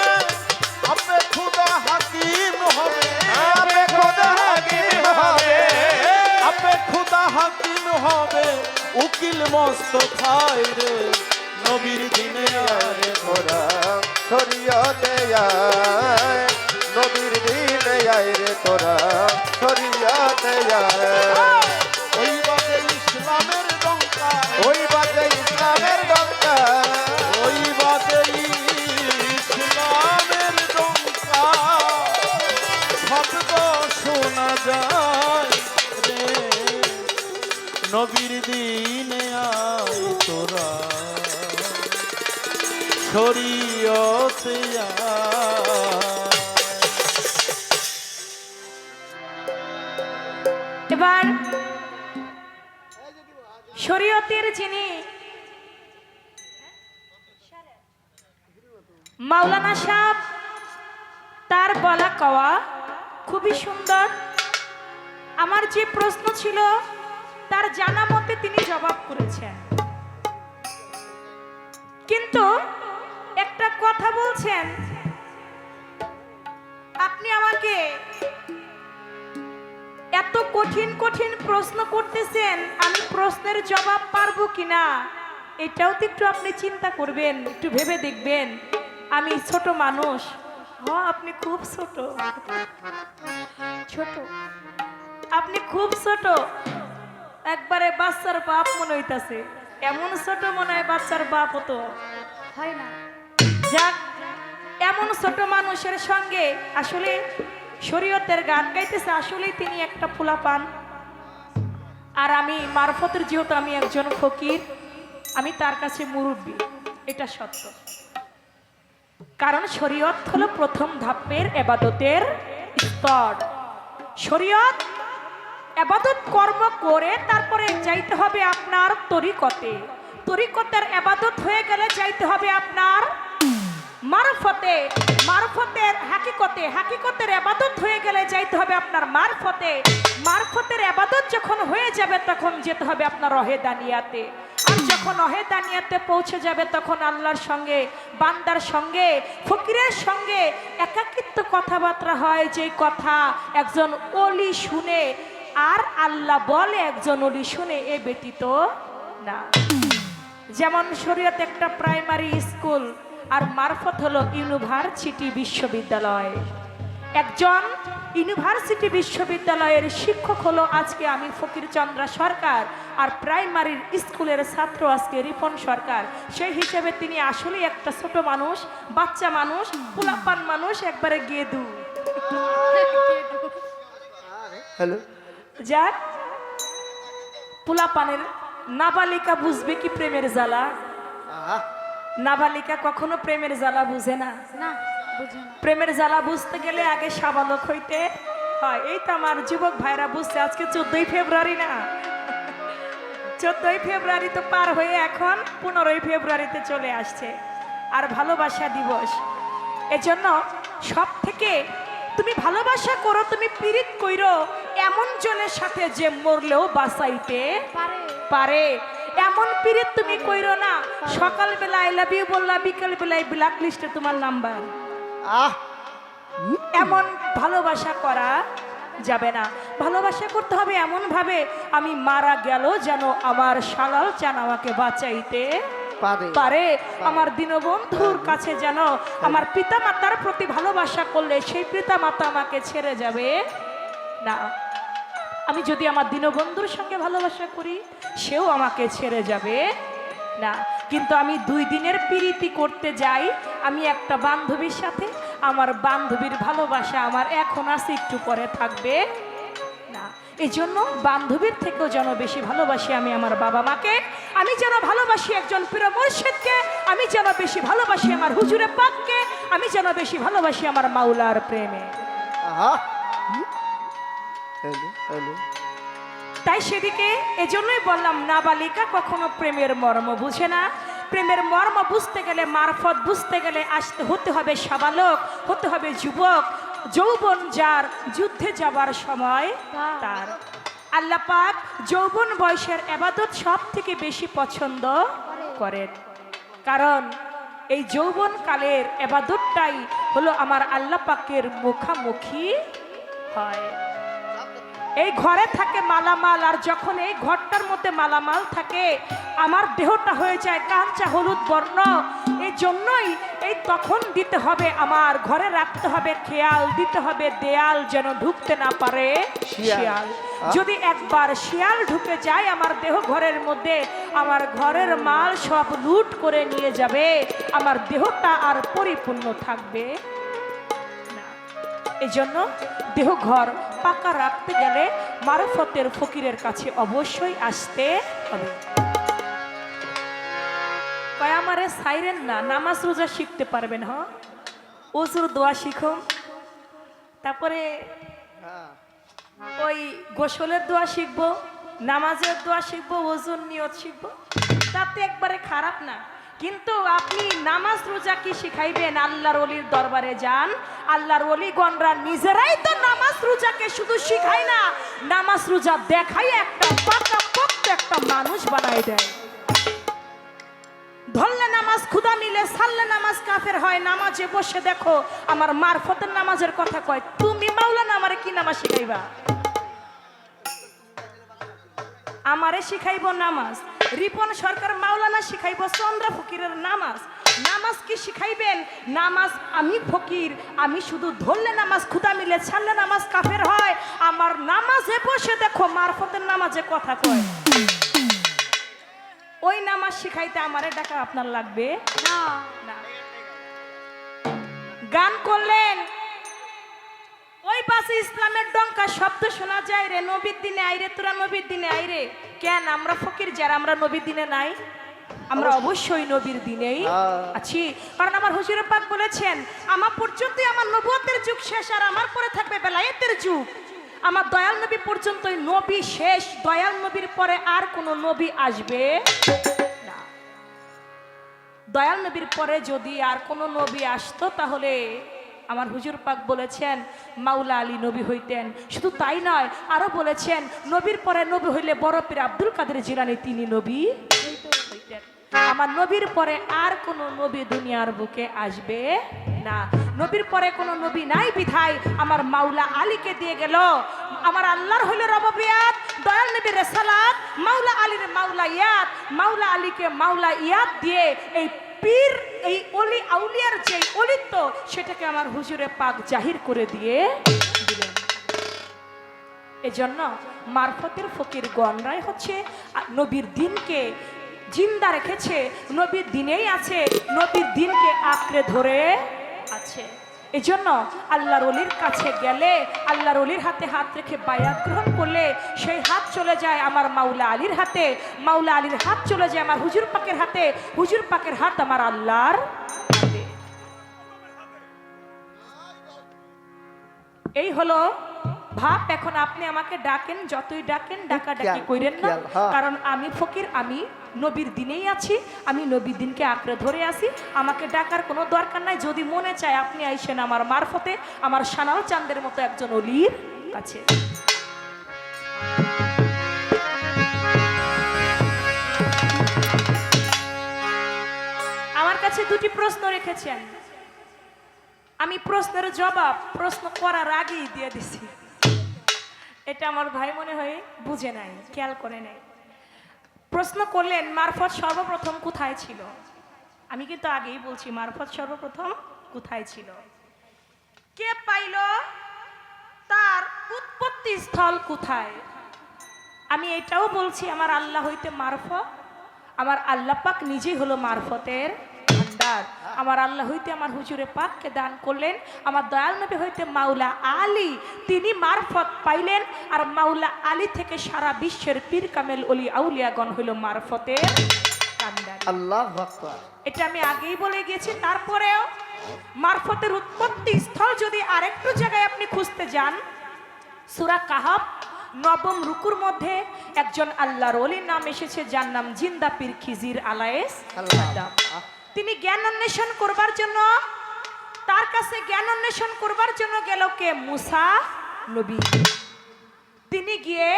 S2: আপে খুদা হাকিম হবে,
S3: আপে খোদা হাকিম হবে,
S2: আপে খুদা হাকিম হবে, উকিল মস্ত খায় রে, নবীর দিনে আরে
S3: তোরা শরীয়তে আয়, নবীর দিনে আয় রে তোরা শরীয়তে আয়।
S2: ওই বাজে ইসলামের ডঙ্কা,
S3: ওই বাজে ইসলামের ডঙ্কা,
S2: ওই বাজে ইসলামের ডঙ্কা, শব্দ শোনা যায় রে, নবীর দিনে আয় তোরা শরীয়তে আয়।
S1: এবার শরীয়তের যিনি মাওলানা সাহেব, তার বলা কওয়া খুবই সুন্দর। আমার যে প্রশ্ন ছিল তার জানা মতে তিনি জবাব করেছেন, কিন্তু একটা কথা বলছেন, আপনি আমাকে এত কঠিন কঠিন প্রশ্ন করতেছেন, আমি প্রশ্নের জবাব পারবো কিনা এটাও তো একটু আপনি চিন্তা করবেন, একটু ভেবে দেখবেন। আমি ছোট মানুষ। হ্যাঁ, আপনি খুব ছোট, ছোট, আপনি খুব ছোট, একবারে বাচ্চার বাপ মনে হইতাছে। এমন ছোট মনে হয় বাচ্চার বাপ হতো, হয় না? যাক, এমন ছোট মানুষের সঙ্গে আসলে শরীয়তের গান গাইতেছে, আসলেই তিনি একটা ফুলাপান। আর আমি মারফতের, যেহেতু আমি একজন ফকির, আমি তার কাছে মুরব্বী, এটা সত্য। কারণ শরীয়ত হলো প্রথম ধাপের এবাদতের স্তর। শরীয়ত এবাদত কর্ম করে তারপরে যাইতে হবে আপনার তরিকতে, তরিকতের এবাদত হয়ে গেলে যাইতে হবে আপনার মারফতে, মারফতের হাকিকতে, হাকিকতের ইবাদত হয়ে গেলে যাইতে হবে আপনার মারফতে, মারফতের ইবাদত যখন হয়ে যাবে তখন যেতে হবে আপনার রহেদানিয়াতে। আর যখন রহেদানিয়াতে পৌঁছে যাবে তখন আল্লাহর সঙ্গে, বান্দার সঙ্গে, ফকিরের সঙ্গে একাকিত্ব কথাবার্তা হয়, যে কথা একজন ওলি শুনে আর আল্লাহ বলে একজন ওলি শুনে, এ ব্যতীত না। যেমন শরীয়ত একটা প্রাইমারি স্কুল আর মারফত হলো ইউনিভার্সিটি বিশ্ববিদ্যালয়। একজন ইউনিভার্সিটি বিশ্ববিদ্যালয়ের শিক্ষক হলো আজকে আমি ফকির চন্দ্রা সরকার, আর প্রাইমারির স্কুলের ছাত্র আজকে রিপন সরকার। সেই হিসেবে তিনি আসলে একটা ছোট মানুষ, বাচ্চা মানুষ, পোলাপান মানুষ, একবারে গেদু।
S3: হ্যালো,
S1: যাক, পোলাপানের নাবালিকা বুঝবে কি প্রেমের জ্বালা? নাবালিকা কখনো প্রেমের জ্বালা বুঝে না।
S4: না বুঝি না।
S1: প্রেমের জ্বালা বুঝতে গেলে আগে সাবালক হইতে হয়। এই তো আমার যুবক ভাইরা বুঝছে, আজকে 14ই ফেব্রুয়ারি না, 14ই ফেব্রুয়ারি তো পার হয়ে এখন 15ই ফেব্রুয়ারিতে চলে আসছে, আর ভালোবাসা দিবস। এজন্য সব থেকে তুমি ভালোবাসা করো, তুমি পীড়িত কইরো এমন জনের সাথে যে মরলেও বাঁচাইতে
S4: পারে
S1: পারে, এমন পীড়িত তুমি কইরো না সকালবেলা আই লাভ ইউ বললা, বিকেল বেলায় ব্ল্যাক লিস্টে তোমার নাম্বার। এমন ভালোবাসা করা যাবে না। ভালোবাসা করতে হবে এমন ভাবে আমি মারা গেল যেন আমার শালাল চান আমাকে বাঁচাইতে পারে। আমার দীনবন্ধুর কাছে যেন আমার পিতা মাতার প্রতি ভালোবাসা করলে সেই পিতা মাতা আমাকে ছেড়ে যাবে না। আমি যদি আমার দীনবন্ধুর সঙ্গে ভালোবাসা করি সেও আমাকে ছেড়ে যাবে না। কিন্তু আমি 2 দিনের প্রীতি করতে যাই আমি একটা বান্ধবীর সাথে, আমার বান্ধবীর ভালোবাসা আমার এখন আছে, একটু পরে থাকবে না। এই জন্য বান্ধবীর থেকেও যেন বেশি ভালোবাসি আমি আমার বাবা মাকে, আমি যেন ভালোবাসি একজন প্রিয় মুর্শিদকে, আমি যেন বেশি ভালোবাসি আমার হুজুরে পাককে, আমি যেন বেশি ভালোবাসি আমার মাওলার প্রেমে। তাই সেদিকে এজন্যই বললাম নাবালিকা কখনো প্রেমের মর্ম বুঝে না। প্রেমের মর্ম বুঝতে গেলে, মারফত বুঝতে গেলে হতে হবে সাবালক, হতে হবে যুবক, যৌবন যার, যুদ্ধে যাবার সময় তার। আল্লাহ পাক যৌবন বয়সের ইবাদত সব থেকে বেশি পছন্দ করেন, কারণ এই যৌবন কালের ইবাদতটাই হলো আমার আল্লাহ পাকের মুখামুখি হয়। এই ঘরে থাকে মালামাল, আর যখন এই ঘরটার মধ্যে মালামাল থাকে আমার দেহটা হয়ে যায় কাঁচা হলুদ বর্ণ। এই জন্যই এই তখন দিতে হবে, আমার ঘরে রাখতে হবে খেয়াল, দিতে হবে দেয়াল যেন ঢুকতে না পারে শিয়াল। যদি একবার শিয়াল ঢুকে যায় আমার দেহ ঘরের মধ্যে, আমার ঘরের মাল সব লুট করে নিয়ে যাবে, আমার দেহটা আর পরিপূর্ণ থাকবে। এই জন্য দেহ ঘর পাকা রাখতে গেলে মারফতের ফকিরের কাছে অবশ্যই আসতে হবে। কয় আমারে সাইরেন না, নামাজ রোজা শিখতে পারবেন, হ্যাঁ ওজুর দোয়া শিখো, তারপরে ওই গোসলের দোয়া শিখবো, নামাজের দোয়া শিখবো, ওজুর নিয়ত শিখবো, তাতে একবারে খারাপ না। কিন্তু আপনি নামাজ রোজা কি শিখাইবেন? আল্লাহর ওলির দরবারে যান, আল্লাহর ওলিগণরা নিজেরাই তো নামাজ রোজাকে শুধু শিখায় না, নামাজ রোজা দেখাই একটা পাকা পোক্ত একটা মানুষ বানাই দেয়। ধরলে নামাজ খুদা মিলে, সাল্লে নামাজ কাফের হয়। নামাজে বসে দেখো আমার মারফতের নামাজের কথা কয়, তুমি মাওলানা আমারে কি নামাজ শিখাইবা? আমারে শিখাইব নামাজ, রিপন সরকার মাওলানা শিখাইব চন্দ্রা ফকিরের নামাজ। নামাজ কি শিখাইবেন? নামাজ আমি ফকির, আমি শুধু ধরলে নামাজ খুদা মিলে, ছাড়লে নামাজ কাফের হয়। আমার নামাজে বসে দেখো মারফতের নামাজে কথা কয়। ওই নামাজ শিখাইতে আমারে টাকা আপনার লাগবে
S4: না।
S1: না। গান করলেন ওই পাশে ইসলামের ডঙ্কা শব্দ শোনা যায় রে, নবীর দিনে আইরে, তোরা নবীর দিনে আইরে। কেন আমরা ফকির যারা, আমরা নবীর দিনে নাই? আমরা অবশ্যই নবীর দিনেই আছি, কারণ আমার হুজুর পাক বলেছেন আমার পর্যন্তই আমার নবুয়তের যুগ শেষ, আর আমার পরে থাকবে বেলায়েতের যুগ। আমার দয়াল নবী পর্যন্তই নবী শেষ, দয়াল নবীর পরে আর কোনো নবী আসবে না। দয়াল নবীর পরে যদি আর কোনো নবী আসতো তাহলে আমার হুজুর পাক বলেছেন মাওলা আলী নবী হইতেন। শুধু তাই নয়, আরো বলেছেন নবীর পরে নবী হইলে বড় পীর আব্দুল কাদের জিলানী তিনি নবী হইতেন। আমার নবীর পরে আর কোনো নবী দুনিয়ার বুকে আসবে না। নবীর পরে কোনো নবী নাই বিধায় আমার মাওলা আলীকে দিয়ে গেল। আমার আল্লাহর হইল রববিয়াত, দয়াল নবীর রেসালাত, মাওলা আলীর মাওলা ইয়াত, মাওলা আলীকে মাওলা ইয়াত দিয়ে এই পীর, এই অলি আউলিয়ার যে অলিত্ব সেটাকে আমার হুজুরে পাক জাহির করে দিয়ে দিলেন। এজন্য মারফতের ফকির গণরাই হচ্ছে নবীর দিনকে জিন্দা রেখেছে, নবীর দিনেই আছে, নবীর দিনকে আঁকড়ে ধরে আছে। এজন্য আল্লাহর ওলির কাছে গেলে, আল্লাহর ওলির হাতে হাত রেখে বায়াত গ্রহণ করলে সেই হাত চলে যায় আমার মাওলা আলীর হাতে, মাওলা আলীর হাত চলে যায় আমার হুজুর পাকের হাতে, হুজুর পাকের হাত আমার আল্লাহর হাতে। এই হলো ভাব। এখন আপনি আমাকে ডাকেন, যতই ডাকেন ডাকাডাকি কইরেন না, কারণ আমি ফকির, আমি নবীর দিনেই আছি, আমি নবীর দিনকে আঁকড়ে ধরে আছি। আমাকে ডাকার কোনো দরকার নাই। যদি মনে চায় আপনি আইসেন আমার মারফতে, আমার সানাল চাঁদের মতো একজন অলির কাছে। আমার কাছে দুটি প্রশ্ন রেখেছেন, আমি প্রশ্নের জবাব প্রশ্ন করার আগেই দিয়ে দিছি। এটা আমার ভাই মনে হয় বুঝে নাই, খেয়াল করে নাই। প্রশ্ন করলেন মারফত সর্বপ্রথম কোথায় ছিল। আমি কিন্তু আগেই বলছি মারফত সর্বপ্রথম কোথায় ছিল, কে পাইল, তার উৎপত্তি স্থল কোথায়। আমি এটাও বলছি আমার আল্লাহ হইতে মারফত, আমার আল্লাহ পাক নিজেই হলো মারফতের ভান্ডার। আমার আল্লাহ হইতে আমার হুজুরে পাককে দান করলেন, আমার দয়াল নবী হইতে মাওলা আলী তিনি মারফত পাইলেন, আর মাওলা আলী থেকে সারা বিশ্বের পীর কামেল অলি আউলিয়াগণ হইল মারফতের কান্ডারি।
S3: আল্লাহু আকবার।
S1: এটা আমি আগেই বলে গেছি। তারপরেও মারফতের উৎপত্তি স্থল যদি আরেকটু জায়গায় আপনি খুঁজতে যান, সূরা কাহাফ 9 রুকুর মধ্যে একজন আল্লাহর ওলির নাম এসেছে, যার নাম জিন্দা পীর খিজির আলাইহিস সালাম। তিনি জ্ঞান অন্বেষণ করবার জন্য, তার কাছে জ্ঞান অন্বেষণ করবার জন্য গেল কে, মুসা নবী। তিনি গিয়ে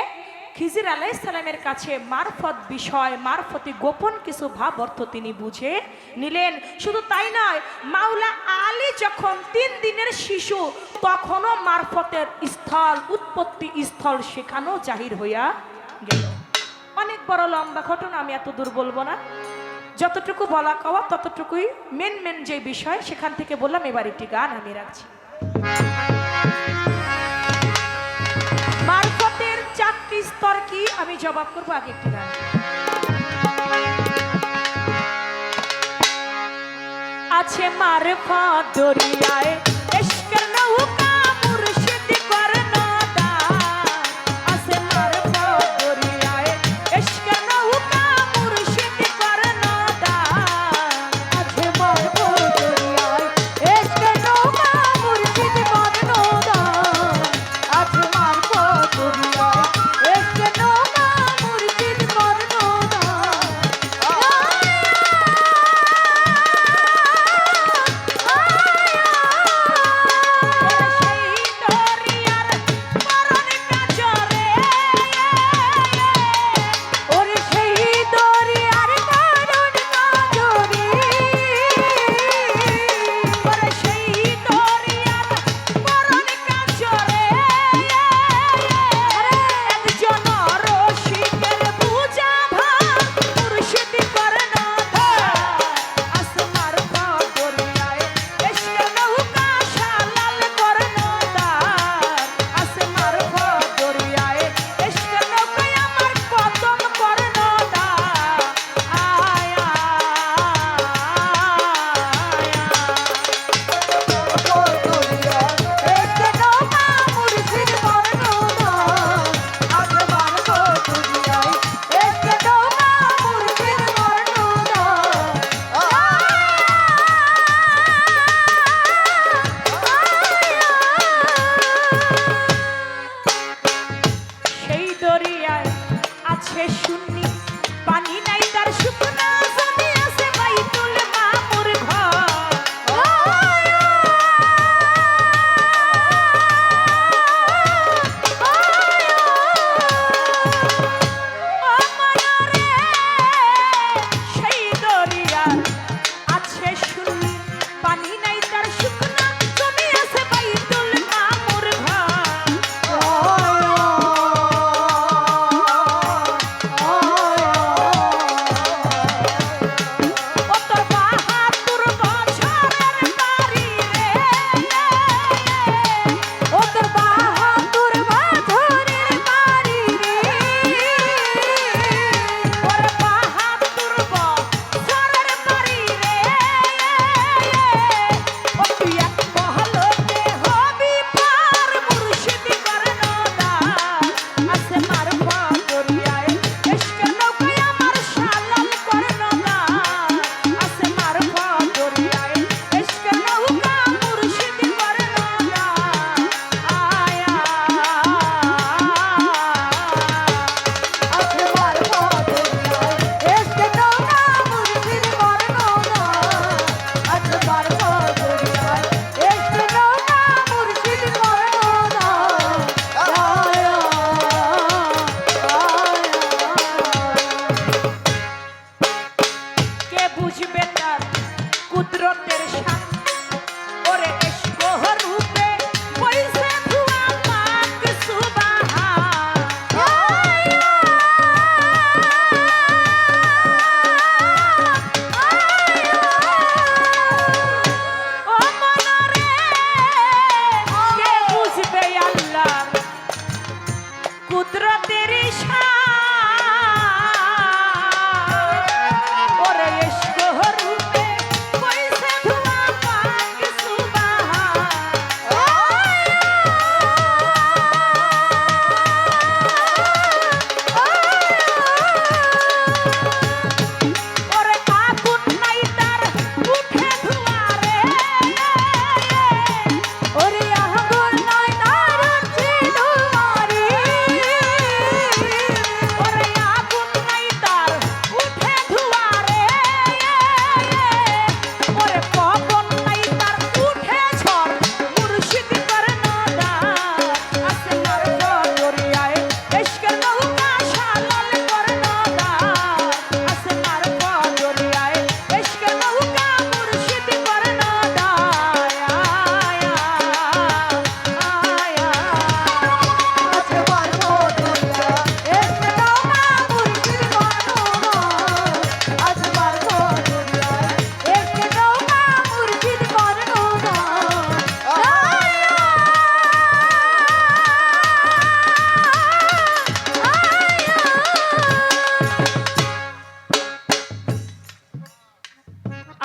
S1: খিজির আলাইহিস সালামের কাছে মারফত বিষয়, মারফতি গোপন কিছু ভাব অর্থ তিনি বুঝে নিলেন। শুধু তাই নয়, মাওলা আলী যখন 3 দিনের শিশু, তখনও মারফতের স্থল, উৎপত্তি স্থল সেখানেও জাহির হইয়া গেল। অনেক বড় লম্বা ঘটনা, আমি এত দূর বলবো না, যতটুকু বলা কওয়া ততটুকুই মেন যে বিষয় সেখান থেকে বললাম। এবার একটি গান আমি রাখছি। মারফতের 4টি স্তর কি আমি জবাব করবো, আগে একটি গান। আছে মারফত দরিয়ায় ইশকের নৌকা, মুর্শিদ কর্ণধার। আছে মারফত দরিয়ায় ইশকের নৌকা, মুর্শিদ কর্ণধার। আছে মারফত দরিয়ায় ইশকের নৌকা, মুর্শিদ কর্ণধার। আছে মারফত দরিয়ায় ইশকের নৌকা, মুর্শিদ কর্ণধার।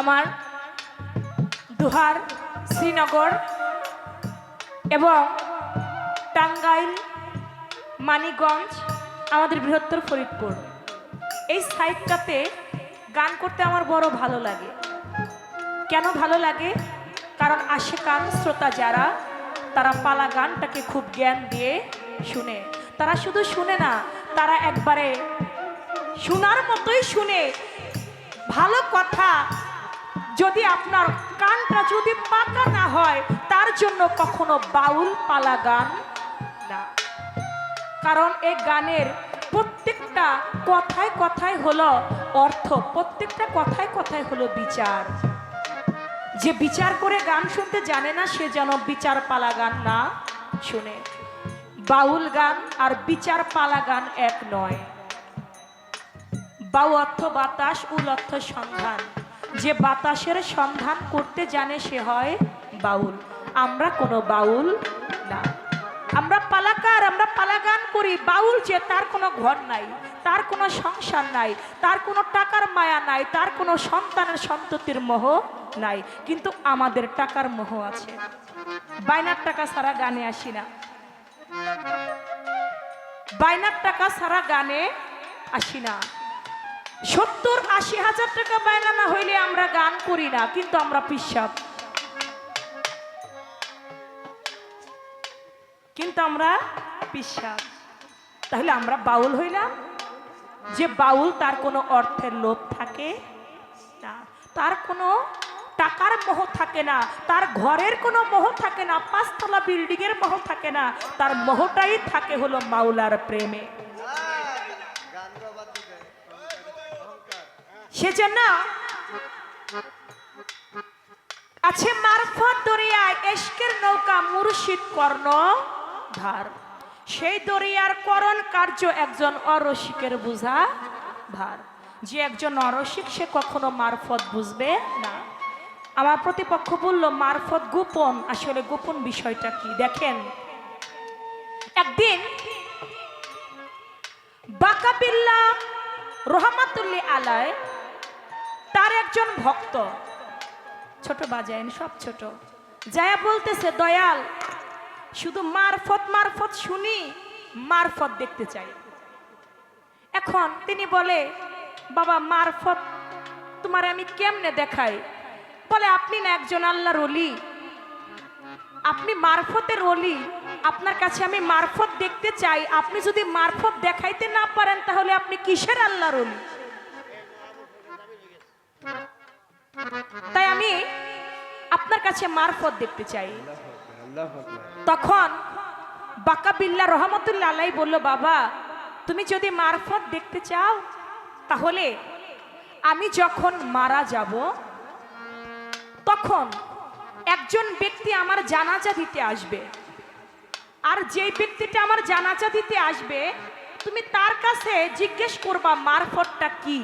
S1: আমার দুহার, শ্রীনগর এবং টাঙ্গাইল, মানিকগঞ্জ, আমাদের বৃহত্তর ফরিদপুর, এই সাইডটাতে গান করতে আমার বড় ভালো লাগে। কেন ভালো লাগে? কারণ আশিকান শ্রোতা যারা, তারা পালা গানটাকে খুব জ্ঞান দিয়ে শুনে। তারা শুধু শুনে না, তারা একবারে শোনার মতোই শুনে। ভালো কথা, যদি আপনার কানটা যদি পাকা না হয়, তার জন্য কখনো বাউল পালা গান না। কারণ এই গানের প্রত্যেকটা কথায় কথায় হলো অর্থ, প্রত্যেকটা কথায় কথায় হলো বিচার। যে বিচার করে গান শুনতে জানে না, সে যেন বিচার পালা গান না শুনে। বাউল গান আর বিচার পালা গান এক নয়। বাউ অর্থ বাতাস, উল অর্থ সন্ধান। যে বাতাসের সন্ধান করতে জানে সে হয় বাউল। আমরা কোনো বাউল না, আমরা পালাকার, আমরা পালা গান করি। বাউল যে, তার কোনো ঘর নাই, তার কোনো সংসার নাই, তার কোনো টাকার মায়া নাই, তার কোনো সন্তানের সন্ততির মোহ নাই, কিন্তু আমাদের টাকার মোহ আছে। বাইনার টাকা ছাড়া গানে আসি না, বাইনার টাকা ছাড়া গানে আসি না। 70-80 হাজার টাকা বায়না না হইলে আমরা গান করি না, কিন্তু আমরা পিসাব, কিন্তু আমরা পিসাব। তাহলে আমরা বাউল হইলাম? যে বাউল, তার কোনো অর্থের লোভ থাকে না, তার কোনো টাকার মোহ থাকে না, তার ঘরের কোনো মোহ থাকে না, 5 তলা বিল্ডিং এর মোহ থাকে না, তার মোহটাই থাকে হলো মাওলার প্রেমে। সেজন্য আছে মারফত দরিয়ায় এশকের নৌকা, মুর্শিদ কর্ণধার। সেই দরিয়ার করণ কার্য একজন অরসিকের বুঝা ভার। যে একজন অরসিক, সে কখনো মারফত বুঝবে না। আমার প্রতিপক্ষ বলল মারফত গোপন। আসলে গোপন বিষয়টা কি দেখেন। একদিন বাকাবিল্লাহ রহমাতুল্লাহ আলাই, তার একজন ভক্ত, ছোট বাজায়েন, সব ছোট, যায়া বলতেছে, দয়াল, শুধু মারফত মারফত শুনি, মারফত দেখতে চাই। এখন তিনি বলে, বাবা মারফত তোমার আমি কেমনে দেখাই? বলে, আপনি না একজন আল্লাহর ওলি, আপনি মারফতের ওলি, আপনার কাছে আমি মারফত দেখতে চাই। আপনি যদি মারফত দেখাইতে না পারেন, তাহলে আপনি কিসের আল্লাহর ওলি? তাই আমি আপনার কাছে মারফত দেখতে চাই। তখন বাকাবিল্লাহ রহমতুল্লাহ আলাই বলল, বাবা তুমি যদি মারফত দেখতে চাও, তাহলে আমি যখন মারা যাব, তখন একজন ব্যক্তি আমার জানাজা দিতে আসবে। আর যেই ব্যক্তিটা আমার জানাজা দিতে আসবে, তুমি তার কাছে জিজ্ঞেস করবা মারফতটা কি।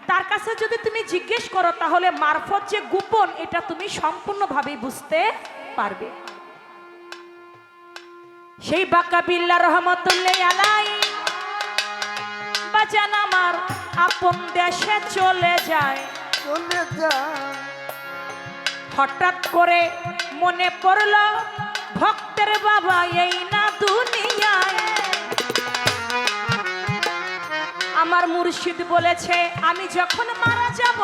S1: তার কাছে যদি তুমি জিজ্ঞেস করো, তাহলে মারফত যে গোপন, এটা তুমি সম্পূর্ণভাবে বুঝতে পারবে। সেই বাকাবিল্লাহ রহমতুল্লাহ আলাই বাজান আমার আপন দেশে চলে যায়। হঠাৎ করে মনে পড়ল, ভক্তের বাবা এই না দুনিয়ায়। আমার মুর্শিদ বলেছে, আমি যখন মারা যাব,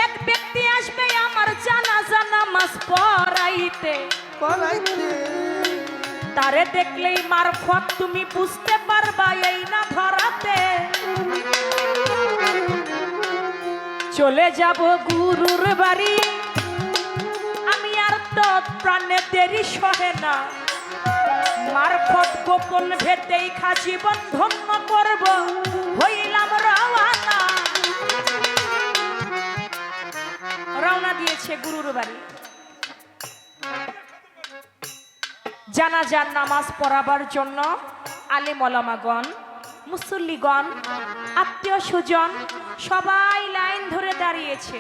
S1: এক ব্যক্তি আসবে আমার জানাজা নামাজ পড়াইতে। তারে দেখলেই মারফত তুমি বুঝতে পারবা এই না ধরাতে। চলে যাব গুরুর বাড়ি, আমি আর তো প্রাণে দেরি সহে না। মারফত গোপন ভেদেই খা জীবন ধন্য করব, হইলাম রওয়ানা। রওনা দিয়েছে গুরুর বাড়ি। জানাজার নামাজ পড়াবার জন্য আলেম ওলামাগণ, মুসল্লিগণ, আত্মীয় স্বজন সবাই লাইন ধরে দাঁড়িয়েছে।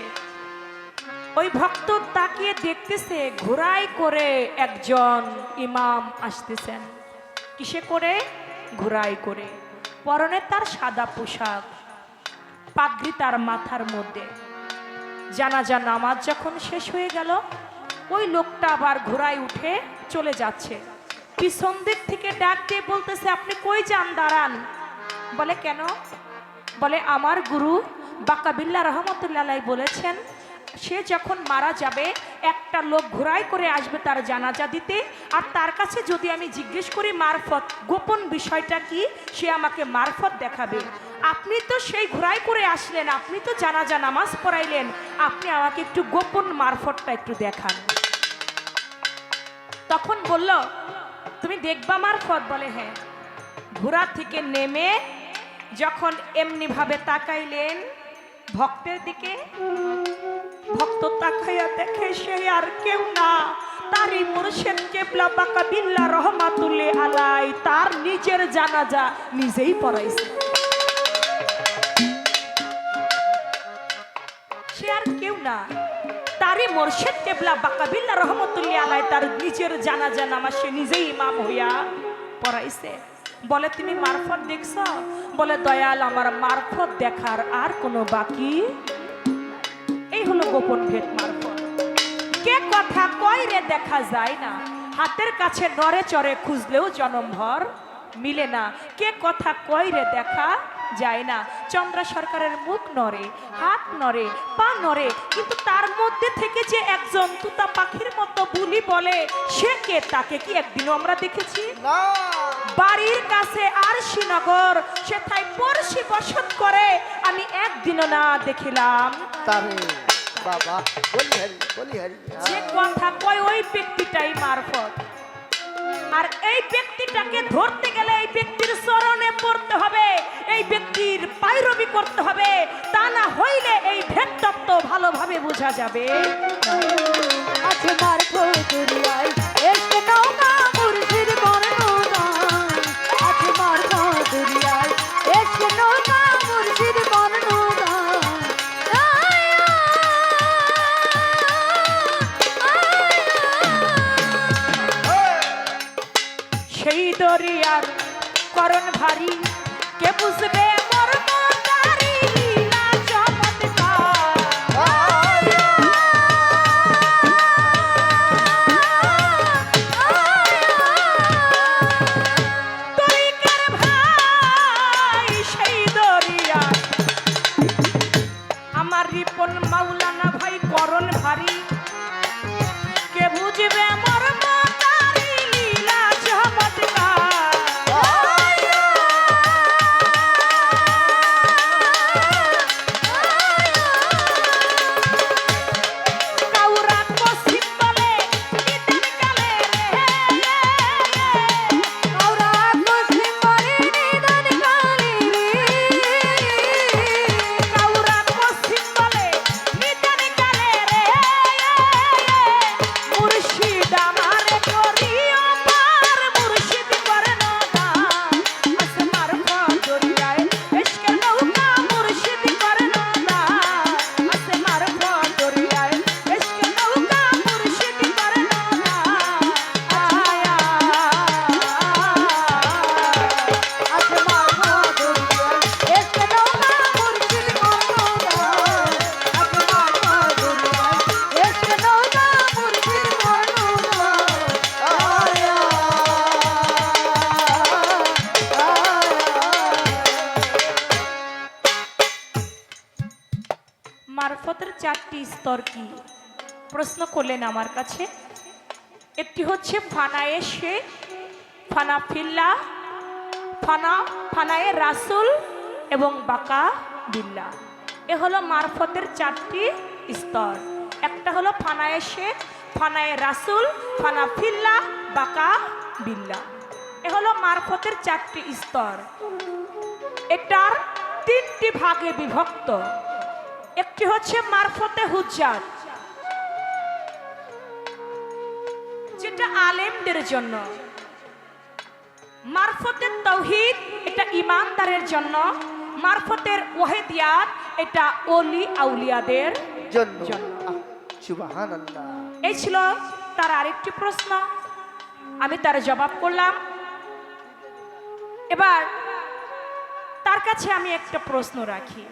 S1: ওই ভক্ত তাকিয়ে দেখতেছে, ঘোড়ায় করে একজন ইমাম আসতেছেন। কিসে করে? ঘোড়ায় করে। পরনে তার সাদা পোশাক, পাগড়ি তার মাথার মধ্যে। জানাজা নামাজ যখন শেষ হয়ে গেল, ওই লোকটা আবার ঘোড়ায় উঠে চলে যাচ্ছে। পিছন দিক থেকে ডাক দিয়ে বলতেছে, আপনি কই যান, দাঁড়ান। বলে কেন? বলে আমার গুরু বাকাবিল্লাহ রহমতুল্লাহ আলাইহি বলেছেন, সে যখন মারা যাবে একটা লোক ঘোড়ায় করে আসবে তার জানাজা দিতে, আর তার কাছে যদি আমি জিজ্ঞেস করি মারফত, গোপন বিষয়টা কি, সে আমাকে মারফত দেখাবে। আপনি তো সেই ঘোড়ায় করে আসলেন, আপনি তো জানাজা নামাজ পড়াইলেন, আপনি আমাকে একটু গোপন মারফতটা একটু দেখান। তখন বলল, তুমি দেখবা মারফত? বলে হ্যাঁ। ঘোড়া থেকে নেমে যখন এমনি ভাবে তাকাইলেন ভক্তের দিকে, ভক্ত তাকাইয়া দেখে সে আর কেউ না, তারই মুর্শিদ কেবলা বাকাবিল্লাহ রহমাতুল্লাহ আলাইহি তার নিজের জানাজা নিজেই পড়াইছে। সে আর কেউ না, তারই মুর্শিদ কেবলা বাকাবিল্লাহ রহমাতুল্লাহ আলাইহি তার নিজের জানাজা নামাজ সে নিজেই ইমাম হইয়া পড়াইছে। বলে তুমি মারফত দেখছ? বলে দয়াল, আমার মারফত দেখার আর কোনো বাকি। এই হলো গোপন ভেদ মারফত। কে কথা কয় রে দেখা যায় না, হাতের কাছে নড়ে চড়ে খুঁজলেও জনমভর মিলে না। কে কথা কয় রে দেখা যায় না। চন্দ্রা সরকারের মুখ নড়ে, হাত নড়ে, পা নড়ে, কিন্তু তার মধ্যে থেকে যে একজন তুতা পাখির মতো বুলি বলে, সে কে? তাকে কি একদিনও আমরা দেখেছি?
S3: না।
S1: বাড়ির কাছে আর শ্রীনগর, সে তাই পড়শি বসত করে, আমি একদিনও না দেখিলাম
S3: তারে বাবা বলি হারি বলি হারি।
S1: যে কথা কয় ওই ব্যক্তিটাই মারফত। আর এই ব্যক্তিটাকে ধরতে গেলে এই ব্যক্তির চরণে পড়তে হবে, এই ব্যক্তির পায়রবি করতে হবে, তা না হইলে এই ভেদ তত্ত্ব ভালোভাবে বোঝা যাবে।
S4: আছে মারফত দুনিয়ায় এসে নৌকা মুর্শিদ বর্ণনা, আছে মারফত দুনিয়ায় এসে নৌকা মুর্শিদ বর্ণনা।
S1: সেই দরিয়ার করণ ভারী, কে বুঝবে মর্ম তারি লীলা চমৎকার। তরিকের ভাই সেই দরিয়া, আমার রিপন মাওলানা ভাই করণ ভারী, কে বুঝবে মর্ম তারি লীলা চমৎকার। কাউরা কসিম বলে নিদান কালে রে,
S4: ওরা মুসলিম বলে নিদান কালে রে,
S1: কাউরা কসিম বলে নিদান কালে রে, মুর্শিদ আমারে করিও পার, মুর্শিদ করে নৌকা আছে মারফত দরিয়ায় ইশকের নৌকা, মুর্শিদ করে নৌকা আছে মারফত দরিয়ায় ইশকের নৌকা, মুর্শিদ করে নৌকা। আয়া
S4: আছে মারফত দুনিয়ায় এসে নৌকা মুর্শিদ বর্ণনা, আছে মারফত দুনিয়ায় এসে নৌকা মুর্শিদ বর্ণনা।
S1: মারফতের চারটি স্তর কি? প্রশ্ন করলেন আমার কাছে। একটি হচ্ছে ফানায়ে শেখ, ফানা ফিল্লা, ফানায়ে রাসুল এবং বাকা বিল্লা। এ হলো মারফতের চারটি স্তর। একটা হলো ফানায়ে শেখ, ফানায়ে রাসুল, ফানা ফিল্লা, বাকা বিল্লা। এ হলো মারফতের চারটি স্তর। এটার তিনটি ভাগে বিভক্ত। একটি হচ্ছে মারফতে হুজ্জাত, যেটা আলেমদের জন্য। মারফতের তাওহীদ, এটা ইমানদারের জন্য। মারফতের ওয়াহিদিয়াত, এটা ওলি আউলিয়াদের
S3: জন্য
S1: জন্য।
S3: সুবহানাল্লাহ।
S1: এই ছিল তার আরেকটি প্রশ্ন, আমি তার জবাব করলাম। এবার তার কাছে আমি একটা প্রশ্ন রাখি,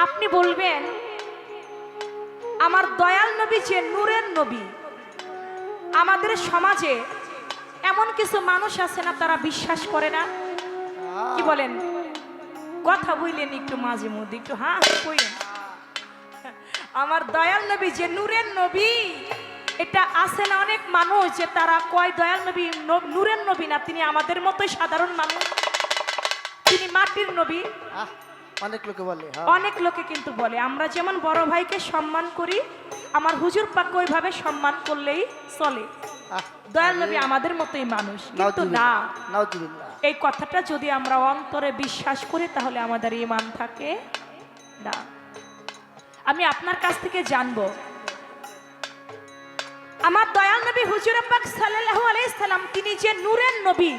S1: আপনি বলবেন আমার দয়াল নবী যে নূরের নবী। আমাদের সমাজে এমন কিছু মানুষ আছে না, তারা বিশ্বাস করে না। কি বলেন? কথা বললেন একটু মাঝে মধ্যে একটু হ্যাঁ কইলেন। আমার দয়াল নবী যে নূরের নবী, এটা আছে না অনেক মানুষ যে তারা কয় দয়াল নবী নূরের নবী না, তিনি আমাদের মতোই সাধারণ মানুষ, তিনি মাটির নবী।
S3: অনেক লোকে বলে,
S1: অনেক লোকে কিন্তু বলে। আমরা যেমন বড় ভাইকে সম্মান করি, আমার হুজুর পাক ওইভাবে সম্মান করলেই চলে। দয়াল নবী আমাদের মতোই মানুষ, কিন্তু না। এই কথাটা যদি আমরা অন্তরে বিশ্বাস করি তাহলে আমাদের ঈমান থাকে না। আমি আপনার কাছ থেকে জানবো, আমার দয়াল নবী হুজুর পাক সাল্লাল্লাহু আলাইহি সাল্লাম তিনি যে নূরের নবী,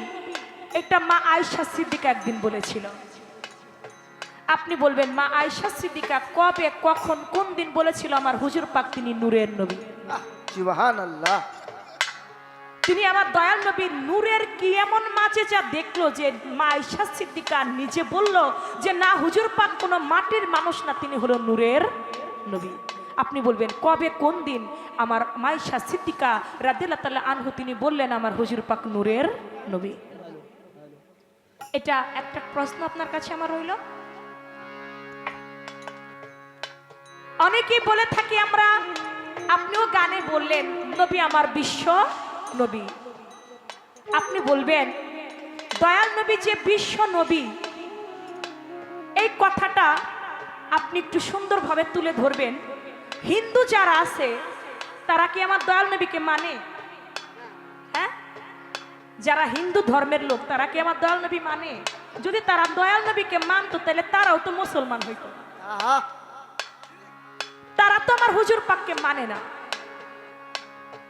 S1: এটা মা আয়েশা সিদ্দিকা একদিন বলেছিল। আপনি বলবেন মা আয়েশা সিদ্দিকা কবে, কখন, কোন দিন বলেছিল আমার হুজুর পাক তিনি নূরের নবী?
S3: সুবহানাল্লাহ।
S1: তিনি আমার দয়াল নবীর নূরের কি এমন মাঝে যা দেখলো যে মা আয়েশা সিদ্দিকা নিজে বলল যে না, হুজুর পাক কোনো মাটির মানুষ না, তিনি হলো নূরের নবী। আপনি বলবেন কবে, কোন দিন আমার মা আয়েশা সিদ্দিকা রাদিয়াল্লাহু তাআলা আনহু তিনি বললেন আমার হুজুর পাক নূরের নবী? এটা একটা প্রশ্ন আপনার কাছে আমার রইল। অনেকেই বলে থাকি আমরা, আপনিও গানে বললেন নবী আমার বিশ্ব নবী। আপনি বলবেন দয়াল নবী যে বিশ্ব নবী, এই কথাটা আপনি একটু সুন্দরভাবে তুলে ধরবেন। হিন্দু যারা আছে তারা কি আমার দয়াল নবীকে মানে? হ্যাঁ, যারা হিন্দু ধর্মের লোক তারা কি আমার দয়াল নবী মানে? যদি তারা দয়াল নবীকে মানতো তাহলে তারাও তো মুসলমান হইতো। তারা তো আমার হুজুর পাককে মানে না।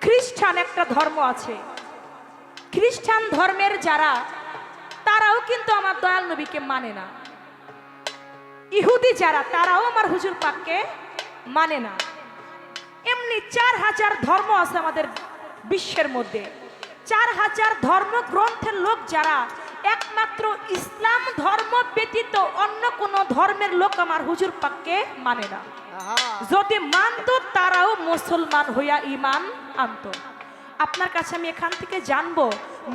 S1: খ্রিস্টান একটা ধর্ম আছে, খ্রিস্টান ধর্মের যারা, তারাও কিন্তু আমার দয়াল নবীকে মানে না। ইহুদি যারা, তারাও আমার হুজুর পাককে মানে না। এমনি 4000 ধর্ম আছে আমাদের বিশ্বের মধ্যে। 4000 ধর্ম গ্রন্থের লোক যারা, একমাত্র ইসলাম ধর্ম ব্যতীত অন্য কোন ধর্মের লোক আমার হুজুর পাককে মানে না। যদি মানতো তারাও মুসলমান হইয়া ঈমান আনতো। আপনার কাছে আমি এখান থেকে জানবো,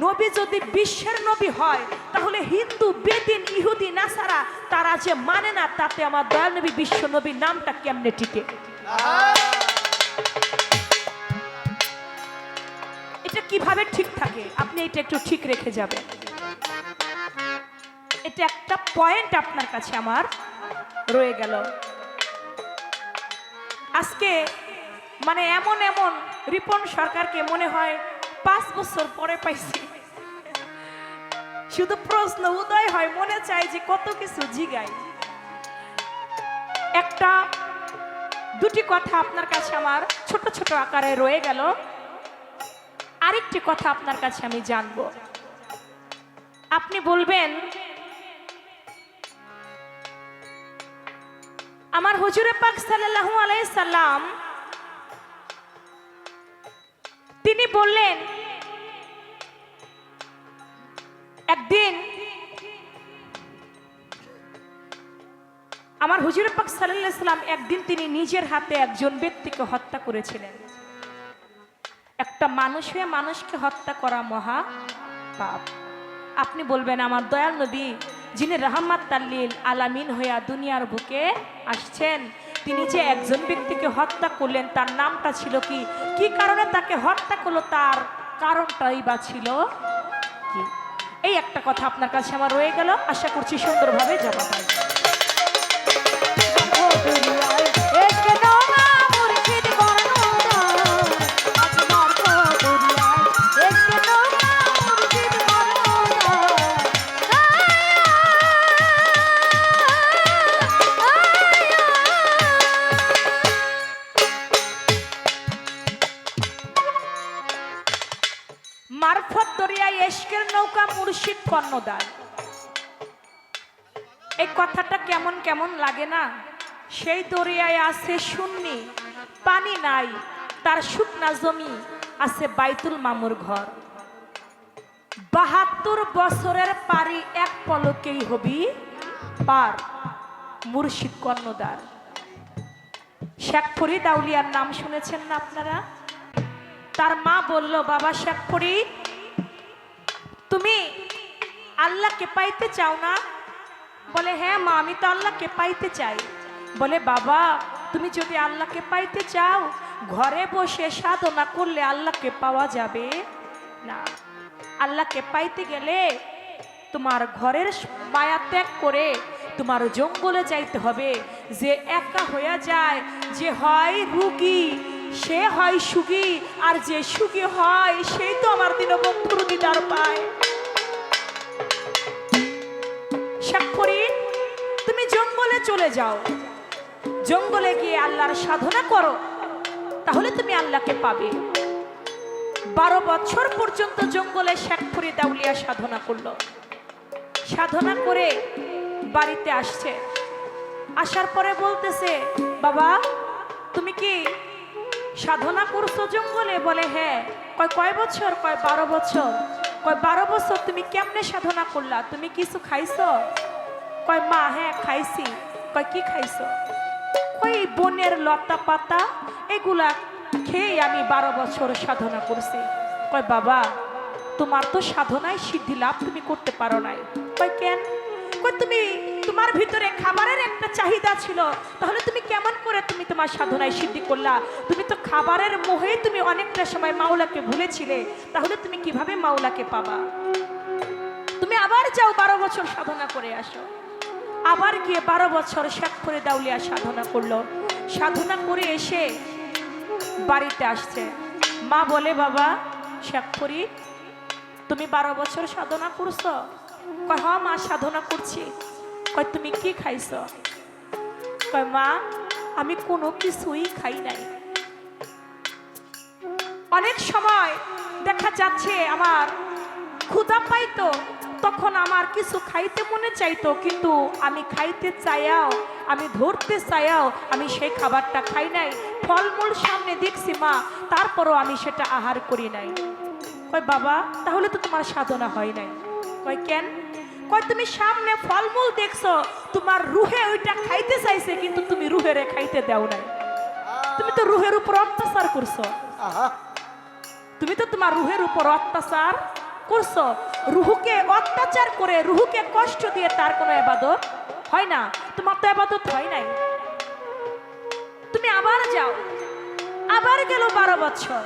S1: নবী যদি বিশ্বের নবী হয় তাহলে হিন্দু, বেদিন, ইহুদি, নাসারা তারা যে মানে না, তাতে আমার দয়াল নবী বিশ্ব নবী নামটা কেমনে টিকে? এটা কিভাবে ঠিক থাকে? আপনি এটা একটু ঠিক রেখে যাবেন। এটা একটা পয়েন্ট আপনার কাছে আমার রয়ে গেল। আজকে মানে এমন এমন রিপন সরকারকে মনে হয় 5 বছর পরে পাইছি। শুধু প্রশ্ন উদয় হয়, মনে চায় যে কত কিছু জিগাই। একটা দুটি কথা আপনার কাছে আমার ছোট ছোট আকারে রয়ে গেল। আরেকটি কথা আপনার কাছে আমি জানবো। আপনি বলবেন আমার হুজুরে পাক সাল্লাল্লাহু আলাইহি সাল্লাম তিনি বললেন, একদিন আমার হুজুরে পাক সাল্লাল্লাহু আলাইহি সাল্লাম একদিন তিনি নিজের হাতে একজন ব্যক্তিকে হত্যা করেছিলেন। একটা মানুষ হয়ে মানুষকে হত্যা করা মহা পাপ। আপনি বলবেন আমার দয়াল নবী যিনি রাহমাতাল লিল আলামিন হইয়া দুনিয়ার বুকে আসছেন, তিনি যে একজন ব্যক্তিকে হত্যা করলেন, তার নামটা ছিল কি? কি কারণে তাকে হত্যা করলো, তার কারণটাই বা ছিল কি? এই একটা কথা আপনার কাছে আমার রয়ে গেল। আশা করছি সুন্দরভাবে জবাব আসবে। মারফত দরিয়ায় এশকের নৌকা মুর্শিদ কর্ণদার, এই কথাটা কেমন কেমন লাগে না? সেই দরিয়ায় আছে শূন্যি, পানি নাই, তার শুকনা জমি আছে বাইতুল মামুর ঘর। 72 বছরের পারি এক পলকেই হবি পার, মুর্শিদ কর্ণদার। শেখ ফরিদ আউলিয়ার নাম শুনেছেন না আপনারা? তার মা বলল, বাবা শেখ ফরিদ, তুমি আল্লাহকে পাইতে চাও না? বলে, হ্যাঁ মা, আমি তো আল্লাহকে পাইতে চাই। বলে, বাবা তুমি যদি আল্লাহকে পাইতে চাও, ঘরে বসে সাধনা করলে আল্লাহকে পাওয়া যাবে না। আল্লাহকে পাইতে গেলে তোমার ঘরের মায়া ত্যাগ করে তোমার জঙ্গলে যাইতে হবে। যে একা হয়ে যায়, যে হয় রুগী সে হয় সুগী, আর যে সুগী হয় সেই তো আমার দীনবন্ধুর দিদার পায়। শেখ ফরিদ, তুমি জঙ্গলে চলে যাও, জঙ্গলে গিয়ে আল্লাহর সাধনা করো, তাহলে তুমি আল্লাহকে পাবে। 12 বছর পর্যন্ত জঙ্গলে শেখ ফরিদ আউলিয়া সাধনা করলো। সাধনা করে বাড়িতে আসছে। আসার পরে বলতেছে, বাবা তুমি কি সাধনা করছো জঙ্গলে? বলে, হ্যাঁ। কয় বছর? কয় 12 বছর। কয় 12 বছর তুমি কেমনে সাধনা করলা? তুমি কিছু খাইছো? কয়, মা হ্যাঁ খাইছি। কয়, কি খাইছো? কয়, বনের লতা পাতা এগুলা খেয়ে আমি 12 বছর সাধনা করছি। কয়, বাবা তোমার তো সাধনায় সিদ্ধি লাভ তুমি করতে পারো নাই। কয়, কেন? কয়, তুমি তোমার ভিতরে খাবারের একটা চাহিদা ছিল, তাহলে তুমি কেমন করে তুমি তোমার সাধনায় সিদ্ধি করলা? তুমি তো খাবারের মোহে তুমি অনেকটা সময় মাওলাকে ভুলেছিলে, তাহলে তুমি কিভাবে মাওলাকে পাবা? তুমি আবার যাও 12 বছর সাধনা করে আসো। আবার গিয়ে 12 বছর শেখ ফরিদ আউলিয়া সাধনা করলো। সাধনা করে এসে বাড়িতে আসছে। মা বলে, বাবা শেখ ফরিদ, তুমি 12 বছর সাধনা করছো? কয়, হ্যাঁ মা সাধনা করছি। কয়, তুমি কি খাইছো? কয়, মা আমি কোনো কিছুই খাই নাই। অনেক সময় দেখা যাচ্ছে আমার ক্ষুধা পাইতো, তখন আমার কিছু খাইতে মনে চাইতো, কিন্তু আমি খাইতে চাইয়াও, আমি ধরতে চাইয়াও আমি সেই খাবারটা খাই নাই। ফলমূল সামনে দেখছি মা, তারপরও আমি সেটা আহার করি নাই। কয়, বাবা তাহলে তো তোমার সাধনা হয় নাই। কয়, কেন? কয়, তুমি সামনে ফলমূল দেখছো, তোমার রুহে ওইটা খাইতে চাইছে, কিন্তু তুমি রুহেরে খাইতে দাও নাই। তুমি তো রুহের উপর অত্যাচার করছো। তুমি তো তোমার রুহের উপর অত্যাচার করছো। রুহুকে অত্যাচার করে, রুহুকে কষ্ট দিয়ে তার কোনো ইবাদত হয় না। তোমার তো ইবাদত হয় নাই। তুমি আবার যাও। আবার গেল 12 বছর।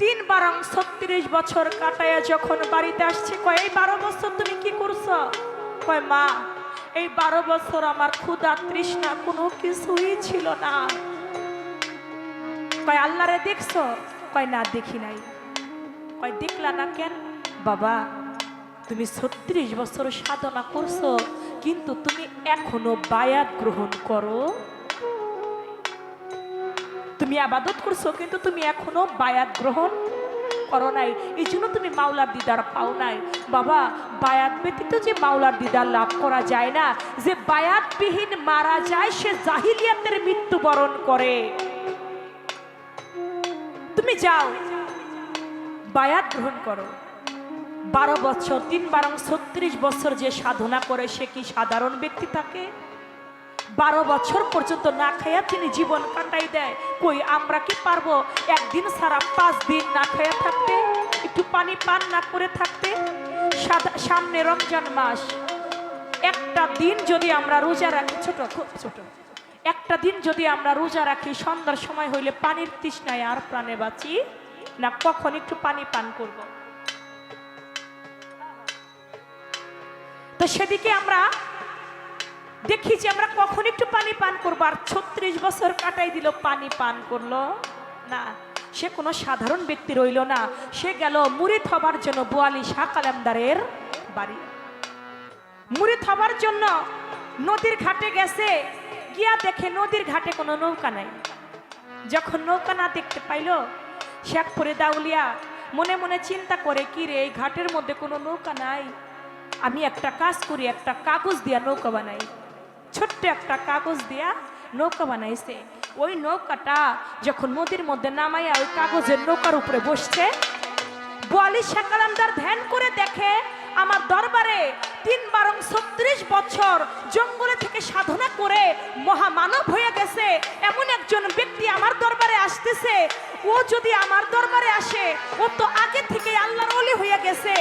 S1: 3 বারং 36 বছর কাটায়া যখন বাড়িতে আসছে, কয়, এই 12 বছর তুমি কি করছো? কয়, মা এই 12 বছর আমার ক্ষুধা তৃষ্ণা কোনো কিছুই ছিল না। কয়, আল্লাহরে দেখছো? কয়, না দেখি নাই। কয়, দেখলা না কেন? বাবা তুমি 36 বছর সাধনা করছো, কিন্তু তুমি এখনো বায়াত গ্রহণ করো। তুমি আবাদত করছো, কিন্তু তুমি এখনো বায়াত গ্রহণ করো নাই, এই জন্য তুমি মাওলার দিদার পাও নাই। বাবা বায়াত ব্যতীত যে মাওলার দিদার লাভ করা যায় না, যে বায়াতবিহীন মারা যায় সে জাহিলিয়াতের মৃত্যুবরণ করে। তুমি যাও বায়াত গ্রহণ করো। 12 বছর 3 বারং 36 বছর যে সাধনা করে সে কি সাধারণ ব্যক্তি থাকে? 12 বছর পর্যন্ত না খাইয়া তিনি জীবন কাটাই দেয়। কই আমরা কি পারবো একদিন সারা 5 দিন না খাইয়া থাকতে, একটু পানি পান না করে থাকতে? সামনে রমজান মাস, একটা দিন যদি আমরা রোজা রাখি, খুব ছোট একটা দিন যদি আমরা রোজা রাখি, সন্ধ্যার সময় হইলে পানির তৃষ্ণায় আর প্রাণে বাঁচি না, কখন একটু পানি পান করব? তো সেদিকে আমরা দেখি যে আমরা কখন একটু পানি পান করবো। আর 36 বছর কাটাই দিল, পানি পান করলো না। সে কোনো সাধারণ ব্যক্তি রইল না, সে গেল মুরিদ হবার জন্য বোয়ালি শাহ কালামদারের বাড়ি। মুরিদ হবার জন্য নদীর ঘাটে গেছে, গিয়া দেখে নদীর ঘাটে কোনো নৌকা নাই। যখন নৌকা না দেখতে পাইল, শেখ ফরিদ আউলিয়া মনে মনে চিন্তা করে, কি রে এই ঘাটের মধ্যে কোনো নৌকা নাই, আমি একটা কাজ করি, একটা কাগজ দিয়া নৌকা বানাই। ছোট্ট একটা কাগজ দিয়া নৌকা বানাইছে। ওই নৌকাটা যখন নদীর মধ্যে নামাইয়া ওই কাগজের নৌকার উপরে বসছে, বোয়ালি শাহ কালামদার ধ্যান করে দেখে আমার দরবারে ৩-৩২ বছর জঙ্গলে থেকে সাধনা করে মহামানব হয়ে গেছে এমন একজন ব্যক্তি আমার দরবারে আসতেছে। ও যদি আমার দরবারে আসে, ও তো আগে থেকে আল্লাহর ওলি হয়ে গেছে,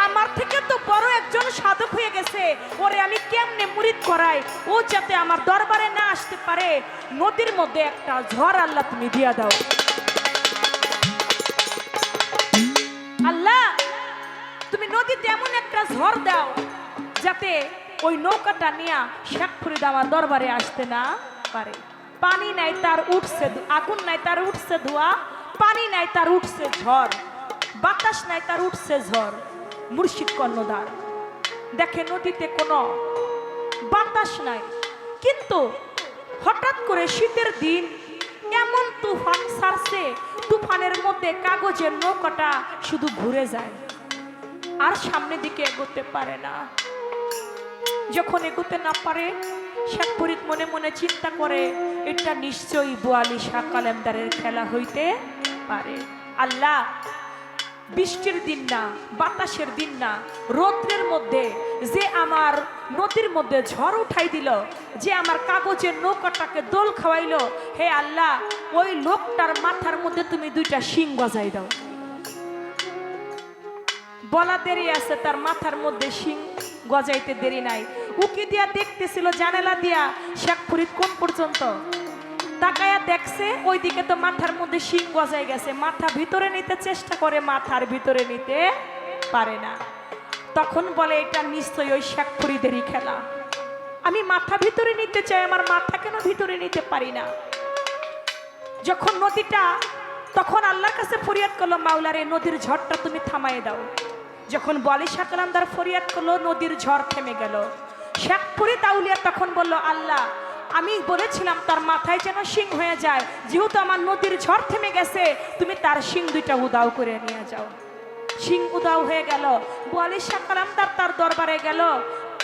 S1: আমার থেকে তো বড় একজন সাধক হয়ে গেছে, ওরে আমি কেমনে মুরিদ করাই? ও যাতে আমার দরবারে না আসতে পারে, নদীর মধ্যে একটা ঝড় আল্লাহ তুমি দিয়া দাও। আল্লাহ তুমি নদীতে এমন একটা ঝড় দাও যাতে ওই নৌকাটা নিয়ে শেখ ফরিদ আমার দরবারে আসতে না পারে। পানি নাই তার উঠছে, আগুন নাই তার উঠছে ধোয়া, পানি নাই তার উঠছে ঝড়, বাতাস নাই তার উঠছে ঝড়। মুর্শিদ কর্ণধার দেখে নদীতে কোনো বাতাস নাই, কিন্তু হঠাৎ করে শীতের দিন এমন তুফান ছাড়ছে, তুফানের মধ্যে কাগজের নৌকাটা শুধু ঘুরে যায় আর সামনের দিকে এগোতে পারে না। যখন এগোতে না পারে, শেখ ফরিদ মনে মনে চিন্তা করে এটা নিশ্চয়ই বোয়ালি শাহ কালেমদারের খেলা হইতে পারে। আল্লাহ বৃষ্টির দিন না, বাতাসের দিন না, রৌদ্রের মধ্যে যে আমার নদীর মধ্যে ঝড় উঠাই দিল, যে আমার কাগজের নৌকাটাকে দোল খাওয়াইলো, হে আল্লাহ ওই লোকটার মাথার মধ্যে তুমি 2টা শিং গজাই দাও। বলা দেরি আছে, তার মাথার মধ্যে শিং গজাইতে দেরি নাই। উকি দিয়া দেখতেছিল জানালা দিয়া শেখ ফরিদ কোন পর্যন্ত তাকায়া দেখছে, ওইদিকে তো মাথার মধ্যে শিং গজাই গেছে। মাথা ভিতরে নিতে চেষ্টা করে, মাথার ভিতরে নিতে পারে না। তখন বলে এটা নিশ্চয়ই ওই শেখ ফরিদেরই খেলা। আমি মাথা ভিতরে নিতে চাই, আমার মাথা কেন ভিতরে নিতে পারি না? যখন নদীটা, তখন আল্লাহর কাছে ফরিয়াদ করলো, মাওলারে নদীর ঝড়টা তুমি থামাই দাও। যখন বোয়ালি শাহ কালেমদার ফরিয়াদ করলো, নদীর ঝড় থেমে গেল। শেখ ফরিদ আউলিয়া তখন বলল, আল্লাহ আমি বলেছিলাম তার মাথায় যেন শিং হয়ে যায়, যেহেতু আমার নদীর ঝড় থেমে গেছে, তুমি তার শিং 2টা উদাও করে নিয়ে যাও। শিং উদাও হয়ে গেল। বোয়ালি শাহ কালেমদার তার দরবারে গেল,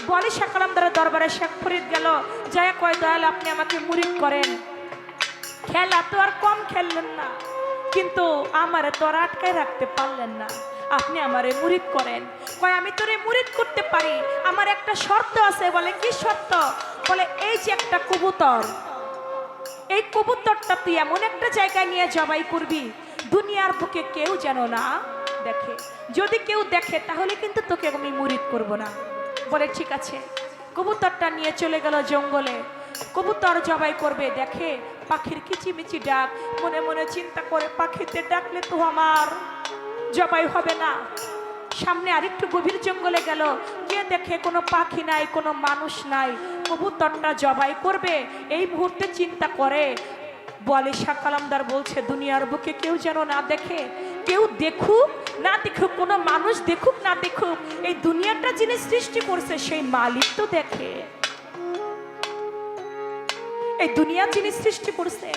S1: বোয়ালি শাহ কালেমদারের দরবারে শেখ ফরিদ গেল, যায় কয় দয়াল আপনি আমাকে মুরিদ করেন। খেলা তো আর কম খেললেন না, কিন্তু আমারে তো আর আটকায় রাখতে পারলেন না, আপনি আমারে মুরিদ করেন। কয় আমি তোরে মুরিদ করতে পারি, আমার একটা শর্ত আছে। বলে কি শর্ত? বলে এই যে একটা কবুতর, এই কবুতরটা তুই এমন একটা জায়গায় নিয়ে জবাই করবি দুনিয়ার বুকে কেউ যেন না দেখে, যদি কেউ দেখে তাহলে কিন্তু তোকে আমি মুরিদ করব না। বলে ঠিক আছে। কবুতরটা নিয়ে চলে গেল জঙ্গলে, কবুতর জবাই করবে, দেখে পাখির কিচিমিচি ডাক, মনে মনে চিন্তা করে পাখিতে ডাকলে তো আমার জবাই হবে না। সামনে আরেকটু গভীর জঙ্গলে গেল, গিয়ে দেখে কোনো পাখি নাই, কোনো মানুষ নাই, কবুতরটা জবাই করবে। এই মুহূর্তে চিন্তা করে, বোয়ালি শাহ কালেমদার বলছে দুনিয়ার বুকে কেউ যেন না দেখে, কেউ দেখুক না দেখুক, কোনো মানুষ দেখুক না দেখুক, এই দুনিয়াটা যিনি সৃষ্টি করছে সেই মালিক তো দেখে। এই দুনিয়া যিনি সৃষ্টি করছে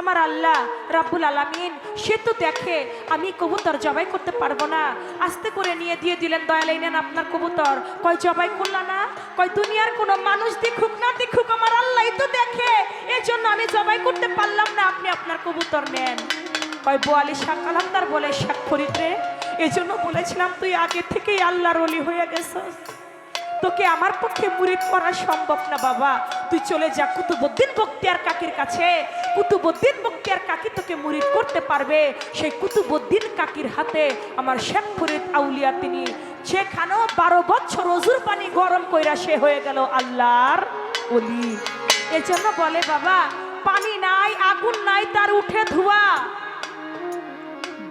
S1: আমার আল্লাহ রাব্বুল আলামিন, সে তো দেখে। আমি কবুতর জবাই করতে পারবো না। আস্তে করে নিয়ে দিয়ে দিলেন, দয়াল এই নেন আপনার কবুতর। কয় জবাই করলা না? কয় দুনিয়ার কোনো মানুষ দেখুক না দেখুক, আমার আল্লাহই তো দেখে, এই জন্য আমি জবাই করতে পারলাম না, আপনি আপনার কবুতর নেন। কয় বোয়ালি শাহ কালেমদার বলে, শেখ ফরিদ রে, এই জন্য বলেছিলাম তুই আগে থেকেই আল্লাহর ওলি হয়ে গেছিস, তোকে আমার পক্ষে মুরিদ করা সম্ভব না বাবা, তুই চলে যা কুতুবউদ্দিন বখতিয়ার কাকির কাছে। কুতুবউদ্দিন বখতিয়ার কাকি তোকে মুরিদ করতে পারবে। সেই কুতুবউদ্দিন কাকির হাতে আমার শেখ ফরিদ আউলিয়া, তিনি সেখানেও 12 বছর অজুর পানি গরম কইরা সে হয়ে গেল আল্লাহর ওলি। এই জন্য বলে বাবা, পানি নাই, আগুন নাই, তার উঠে ধোঁয়া,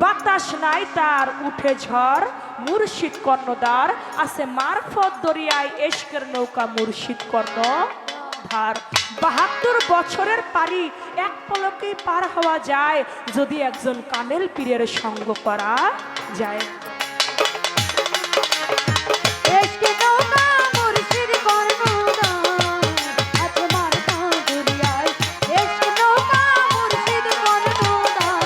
S1: বাতাস নাই, তার উঠে ঝড়। মুর্শিদ কর্ণধার আছে মারফত দরিয়ায়, এশকের নৌকা মুর্শিদ কর্ণধার। 72 বছরের পারি এক পলকেই পার হওয়া যায়, যদি একজন কামেল পীরের সঙ্গ করা যায়।
S4: এশকে নৌকা মুর্শিদ কর্ণধার, আছে মারফত দরিয়ায়, এশকে নৌকা মুর্শিদ কর্ণধার।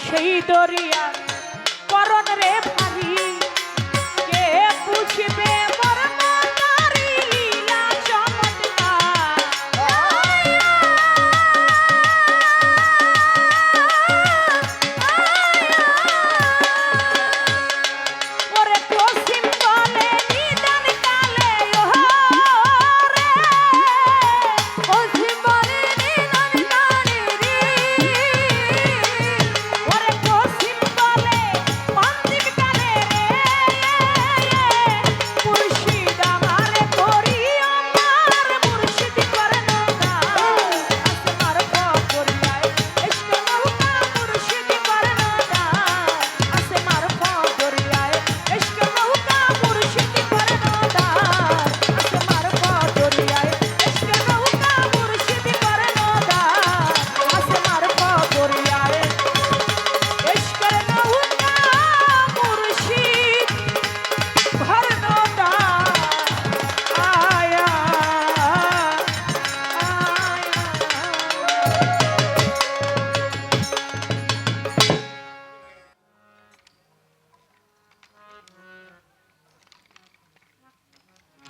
S1: সেই দরিয়া করণ রে ভারী, কে বুঝবে মোর মনারি লীলা চমৎকার।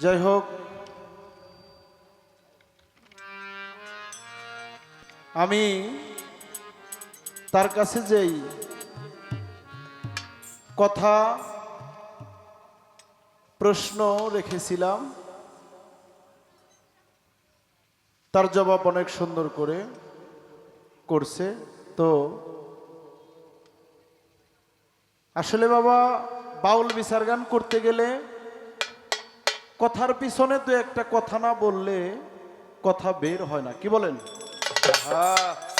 S2: যাই হোক, আমি তার কাছে যেই কথা প্রশ্ন রেখেছিলাম তার জবাব অনেক সুন্দর করে করছে। তো আসলে বাবা, বাউল বিচার গান করতে গেলে কথার পিছনে তো একটা কথা না বললে কথা বের হয় না, কি বলেন?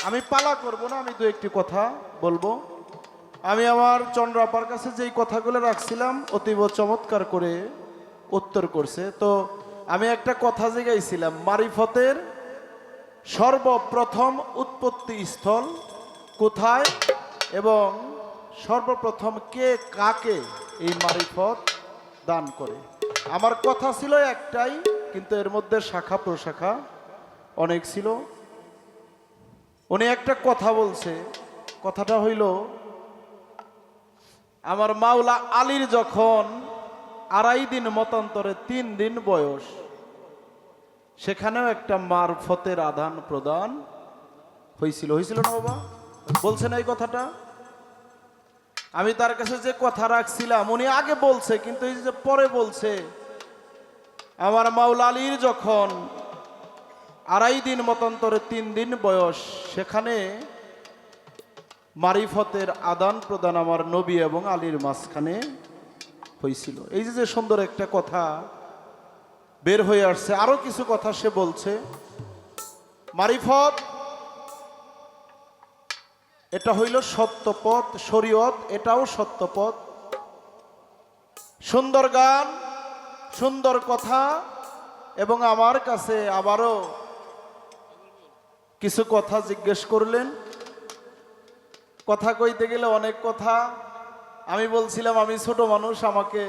S2: আমি পালা করব না, আমি দু একটি কথা বলবো। আমি আমার চন্দ্রাপার কাছে যেই কথাগুলো রাখছিলাম অতীব চমৎকার করে উত্তর করছে। তো আমি একটা কথা জিগাইছিলাম, মারিফতের সর্বপ্রথম উৎপত্তি স্থল কোথায় এবং সর্বপ্রথম কে কাকে এই মারিফত দান করে। আমার কথা ছিল একটাই, কিন্তু এর মধ্যে শাখা প্রশাখা অনেক ছিল। উনি একটা কথা বলছে, কথাটা হইল আমার মাওলা আলীর যখন 2.5 দিন মতান্তরে 3 দিন বয়স, সেখানেও একটা মারফতের আদান প্রদান হয়েছিল না বাবা? বলছেন এই কথাটা? আমি তার কাছে যে কথা রাখছিলাম উনি আগে বলছে, কিন্তু এই যে পরে বলছে আমার মাওলা আলীর যখন 2.5 দিন মতান্তরে 3 দিন বয়স, সেখানে মারিফতের আদান প্রদান আমার নবী এবং আলীর মাঝখানে হয়েছিল। এই যে সুন্দর একটা কথা বের হয়ে আসছে। আরো কিছু কথা সে বলছে, মারিফত এটা হইল সত্যপথ, শরীয়ত এটাও সত্যপথ। সুন্দর গান, সুন্দর কথা, এবং আমার কাছে আবারও কিছু কথা জিজ্ঞেস করলেন। কথা কইতে গেলে অনেক কথা। আমি বলছিলাম আমি ছোট মানুষ, আমাকে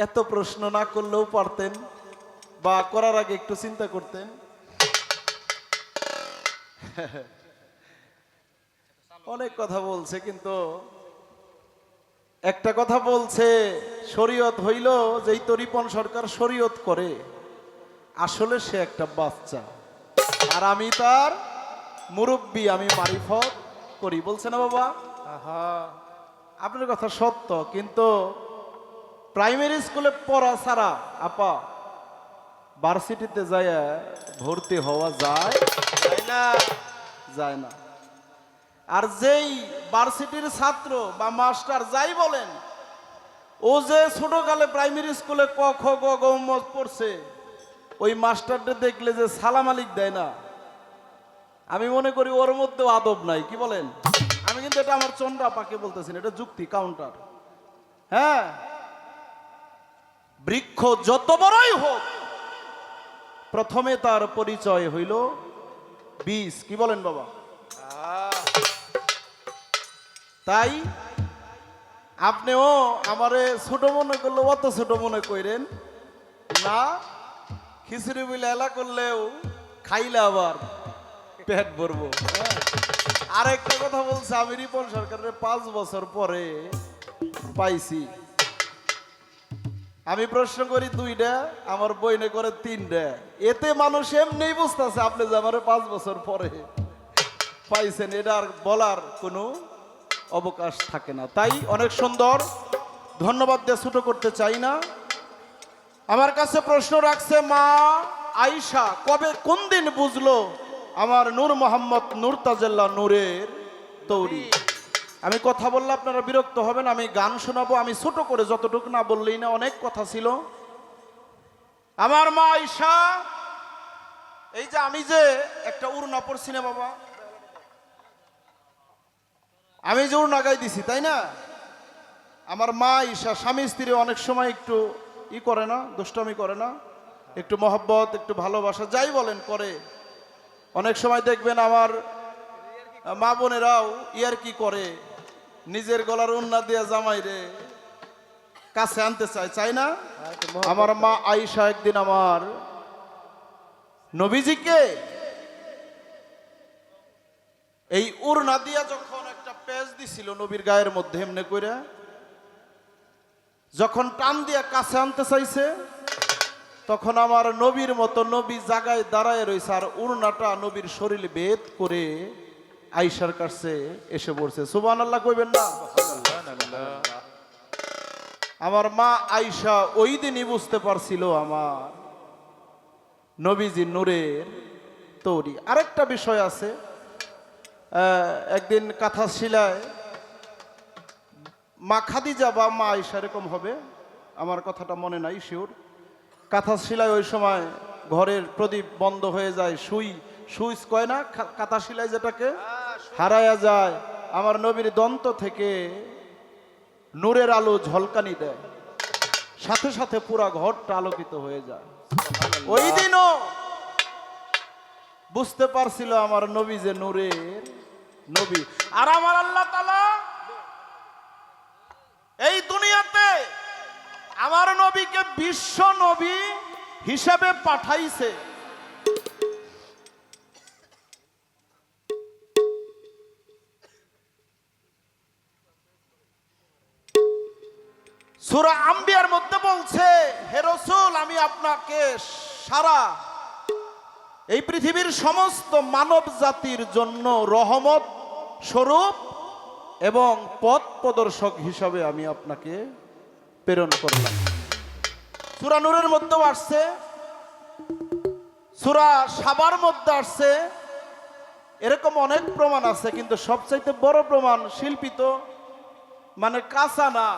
S2: এত প্রশ্ন না করলেও পারতেন, বা করার আগে একটু চিন্তা করতেন। অনেক কথা বলছে, কিন্তু একটা কথা বলছে, শরীয়ত হইল যেই তরিপন সরকার শরীয়ত করে, আসলে সে একটা বাচ্চা, আর আমি তার মুরব্বী, আমি মারিফত করি। বলছে না বাবা? আপনার কথা সত্য, কিন্তু প্রাইমারি স্কুলে পড়া ছাড়া আপা ভার্সিটিতে যায় ভর্তি হওয়া যায় না, যায় না। আর যেই ভার্সিটির ছাত্র বা মাস্টার যাই বলেন, ও যে ছোটকালে প্রাইমারি স্কুলে ক খ গ গ ম পড়ছে, ওই মাস্টারটা দেখলে যে সালাম আলিক দেয় না, আমি মনে করি ওর মধ্যেও আদব নাই, কি বলেন? আমি কিন্তু এটা আমার চন্দ্রাপাকে বলতেছি না, এটা যুক্তি, কাউন্টার। হ্যাঁ, বৃক্ষ যত বড়ই হোক প্রথমে তার পরিচয় হইল বীজ, কি বলেন বাবা? তাই আপনিও আমারে ছোট মনে করলে অত ছোট মনে করেন না। খিচুড়ি বলে এলা করলেও খাইলে আবার পেট ভরবো। আর একটা কথা বলছে, আমি রিপন সরকারের 5 বছর পরে পাইছি। আমি প্রশ্ন করি 2টা, আমার বইনে করে 3টা। এতে মানুষ এমনি বুঝতেছে আপনি যে আমার 5 বছর পরে পাইছেন, এটা আর বলার কোনো অবকাশ থাকে না। তাই অনেক সুন্দর, ধন্যবাদ দিয়ে ছোট করতে চাই না। আমার কাছে প্রশ্ন রাখছে মা আয়েশা, কবে কোন দিন বুঝলো আমার নূর মোহাম্মদ নূর তাজাল্লাহ নূরের তৌরি? আমি কথা বললে আপনারা বিরক্ত হবেন, আমি গান শোনাবো। আমি ছোট করে, যতটুকু না বললেই না, অনেক কথা ছিল। আমার মা আয়েশা, এই যে আমি যে একটা উড়না পড়ছি না বাবা, আমি যে উড়না গাই দিছি, তাই না? আমার মা আয়েশা, স্বামী স্ত্রী অনেক সময় একটু করে না, দুষ্টামি করে না, একটু মহব্বত, একটু ভালোবাসা, যাই বলেন করে। অনেক সময় দেখবেন আমার মা বোনেরাও কি করে, নিজের গলার উন্না দিয়া জামাইরে কাছে আনতে চায় না? আমার মা আয়েশা একদিন আমার নবীজিকে এই উড়না দিয়া যখন একটা পেজ দিছিল নবীর গায়ের মধ্যে, এমনি করে যখন টান দিয়া কাছে আনতে চাইছে, তখন আমার নবীর মতো নবী জাগায় দাঁড়ায় রয়েছে, আর উড়নাটা নবীর শরীর ভেদ করে আয়েশার কাছে এসে পড়ছে। সুবহানাল্লাহ কইবেন না? আমার মা আয়েশা ওই দিনই বুঝতে পারছিল আমার নবীজি নূরের তৈরি। আরেকটা বিষয় আছে, একদিন কাঁথা শিলায় মা খাদিজা বা মা আয়েশা এরকম হবে, আমার কথাটা মনে নাই শিওর। কাঁথা শিলায় ওই সময় ঘরের প্রদীপ বন্ধ হয়ে যায়, সুইচ কয় না কাঁথা শিলায়, যেটাকে হারায়া যায়। আমার নবীর দন্ত থেকে নূরের আলো ঝলকানি দেয়, সাথে সাথে পুরা ঘরটা আলোকিত হয়ে যায়। ওই দিনও বুঝতে পারছিল আমার নবী যে নূরের নবী। আর আমার আল্লাহ তাআলা এই দুনিয়াতে আমার নবীকে বিশ্ব নবী হিসাবে পাঠাইছে। সূরা আম্বিয়ার মধ্যে বলছে, হে রাসূল, আমি আপনাকে সারা এই পৃথিবীর সমস্ত মানব জাতির জন্য রহমত স্বরূপ এবং পথ প্রদর্শক হিসাবে আমি আপনাকে প্রেরণ করলাম। সূরা নূরের মধ্যেও আসছে, সূরা সাবার মধ্যে আসছে, এরকম অনেক প্রমাণ আছে। কিন্তু সবচাইতে বড় প্রমাণ শিল্পী তো মানে কাঁচা না,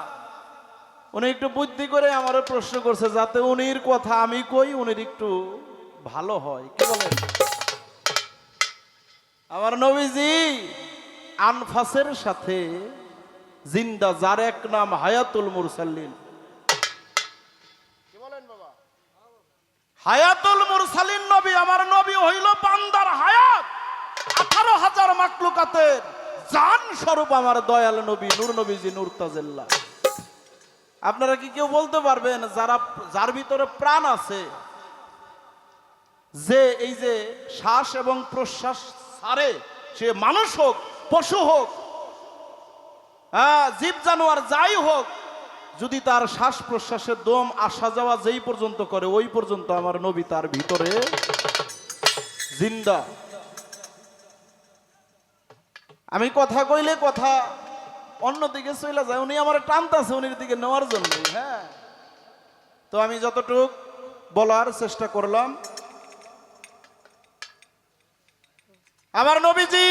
S2: উনি একটু বুদ্ধি করে আমারও প্রশ্ন করছে যাতে উনির কথা আমি কই উনির একটু ভালো হয়। কি বলেন? আমার নবীজি আনফাসের সাথে জিন্দা, যার এক নাম হায়াতুল মুরসালিন। কি বলেন বাবা? হায়াতুল মুরসালিন নবী। আমার নবী হইল বান্দার হায়াত, 18,000 মাখলুকাতের জান স্বরূপ আমার দয়াল নবী নূর নবীজি নূর তাজেল্লাহ। আপনারা কি কেউ বলতে পারবেন যার ভিতরে প্রাণ আছে, যে এই যে শ্বাস এবং প্রশ্বাস ছাড়ে, সে মানুষ হোক পশু হোক জীব জানোয়ার যাই হোক, যদি তার শ্বাস প্রশ্বাসের দম আসা যাওয়া যেই পর্যন্ত করে ওই পর্যন্ত আমার নবী তার ভিতরে জিন্দা। আমি কথা কইলে কথা অন্যদিকে চলে যায়, উনি আমার টানতেছে উনির দিকে নেওয়ার জন্য। হ্যাঁ, তো আমি যতটুক বলার চেষ্টা করলাম। আমার নবীজি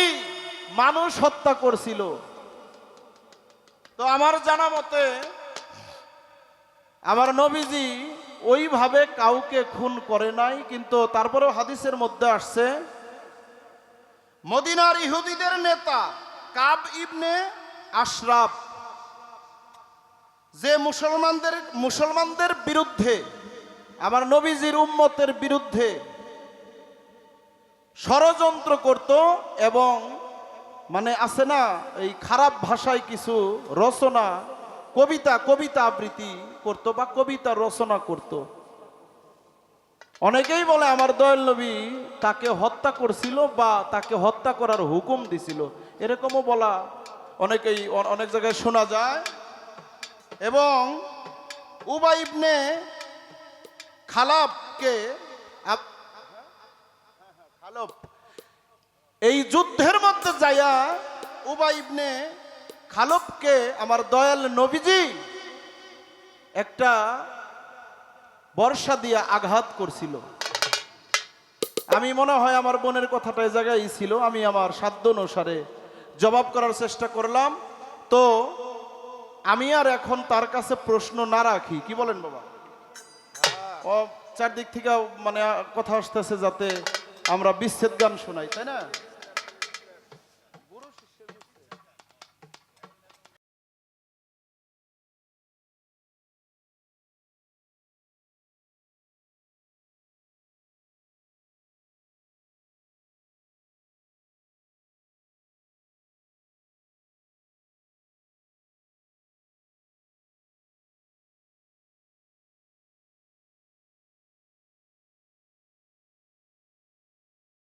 S2: মানুষ হত্যা করছিল, তো আমার জানা মতে আমার নবীজি ওইভাবে কাউকে খুন করে নাই। কিন্তু তারপরেও হাদিসের মধ্যে আসছে, মদিনার ইহুদিদের নেতা কাব ইবনে আশরাফ যে মুসলমানদের বিরুদ্ধে, আমার নবীজির উম্মতের বিরুদ্ধে ষড়যন্ত্র করত এবং মানে আছে না এই খারাপ ভাষায় কিছু রচনা, কবিতা আবৃত্তি করত বা কবিতা রচনা করত। অনেকেই বলে আমার দয়াল নবী তাকে হত্যা করছিল বা তাকে হত্যা করার হুকুম দিছিল, এরকমও বলা অনেক জায়গায় শোনা যায়। এবং উবাই ইবনে খালাবকে এই যুদ্ধের মধ্যে যাইয়া উবাই ইবনে খালবকে আমার দয়াল নবীজি একটা বর্ষা দিয়ে আঘাত করছিল। আমি মনে হয় আমার বোনের কথাটা এই জায়গায় ছিল, আমি আমার সাধ্য অনুসারে জবাব করার চেষ্টা করলাম। তো আমি আর এখন তার কাছে প্রশ্ন না রাখি। কি বলেন বাবা? ও চারদিক থেকে মানে কথা আসতেছে যাতে আমরা বিচ্ছেদ গান শোনাই, তাই না?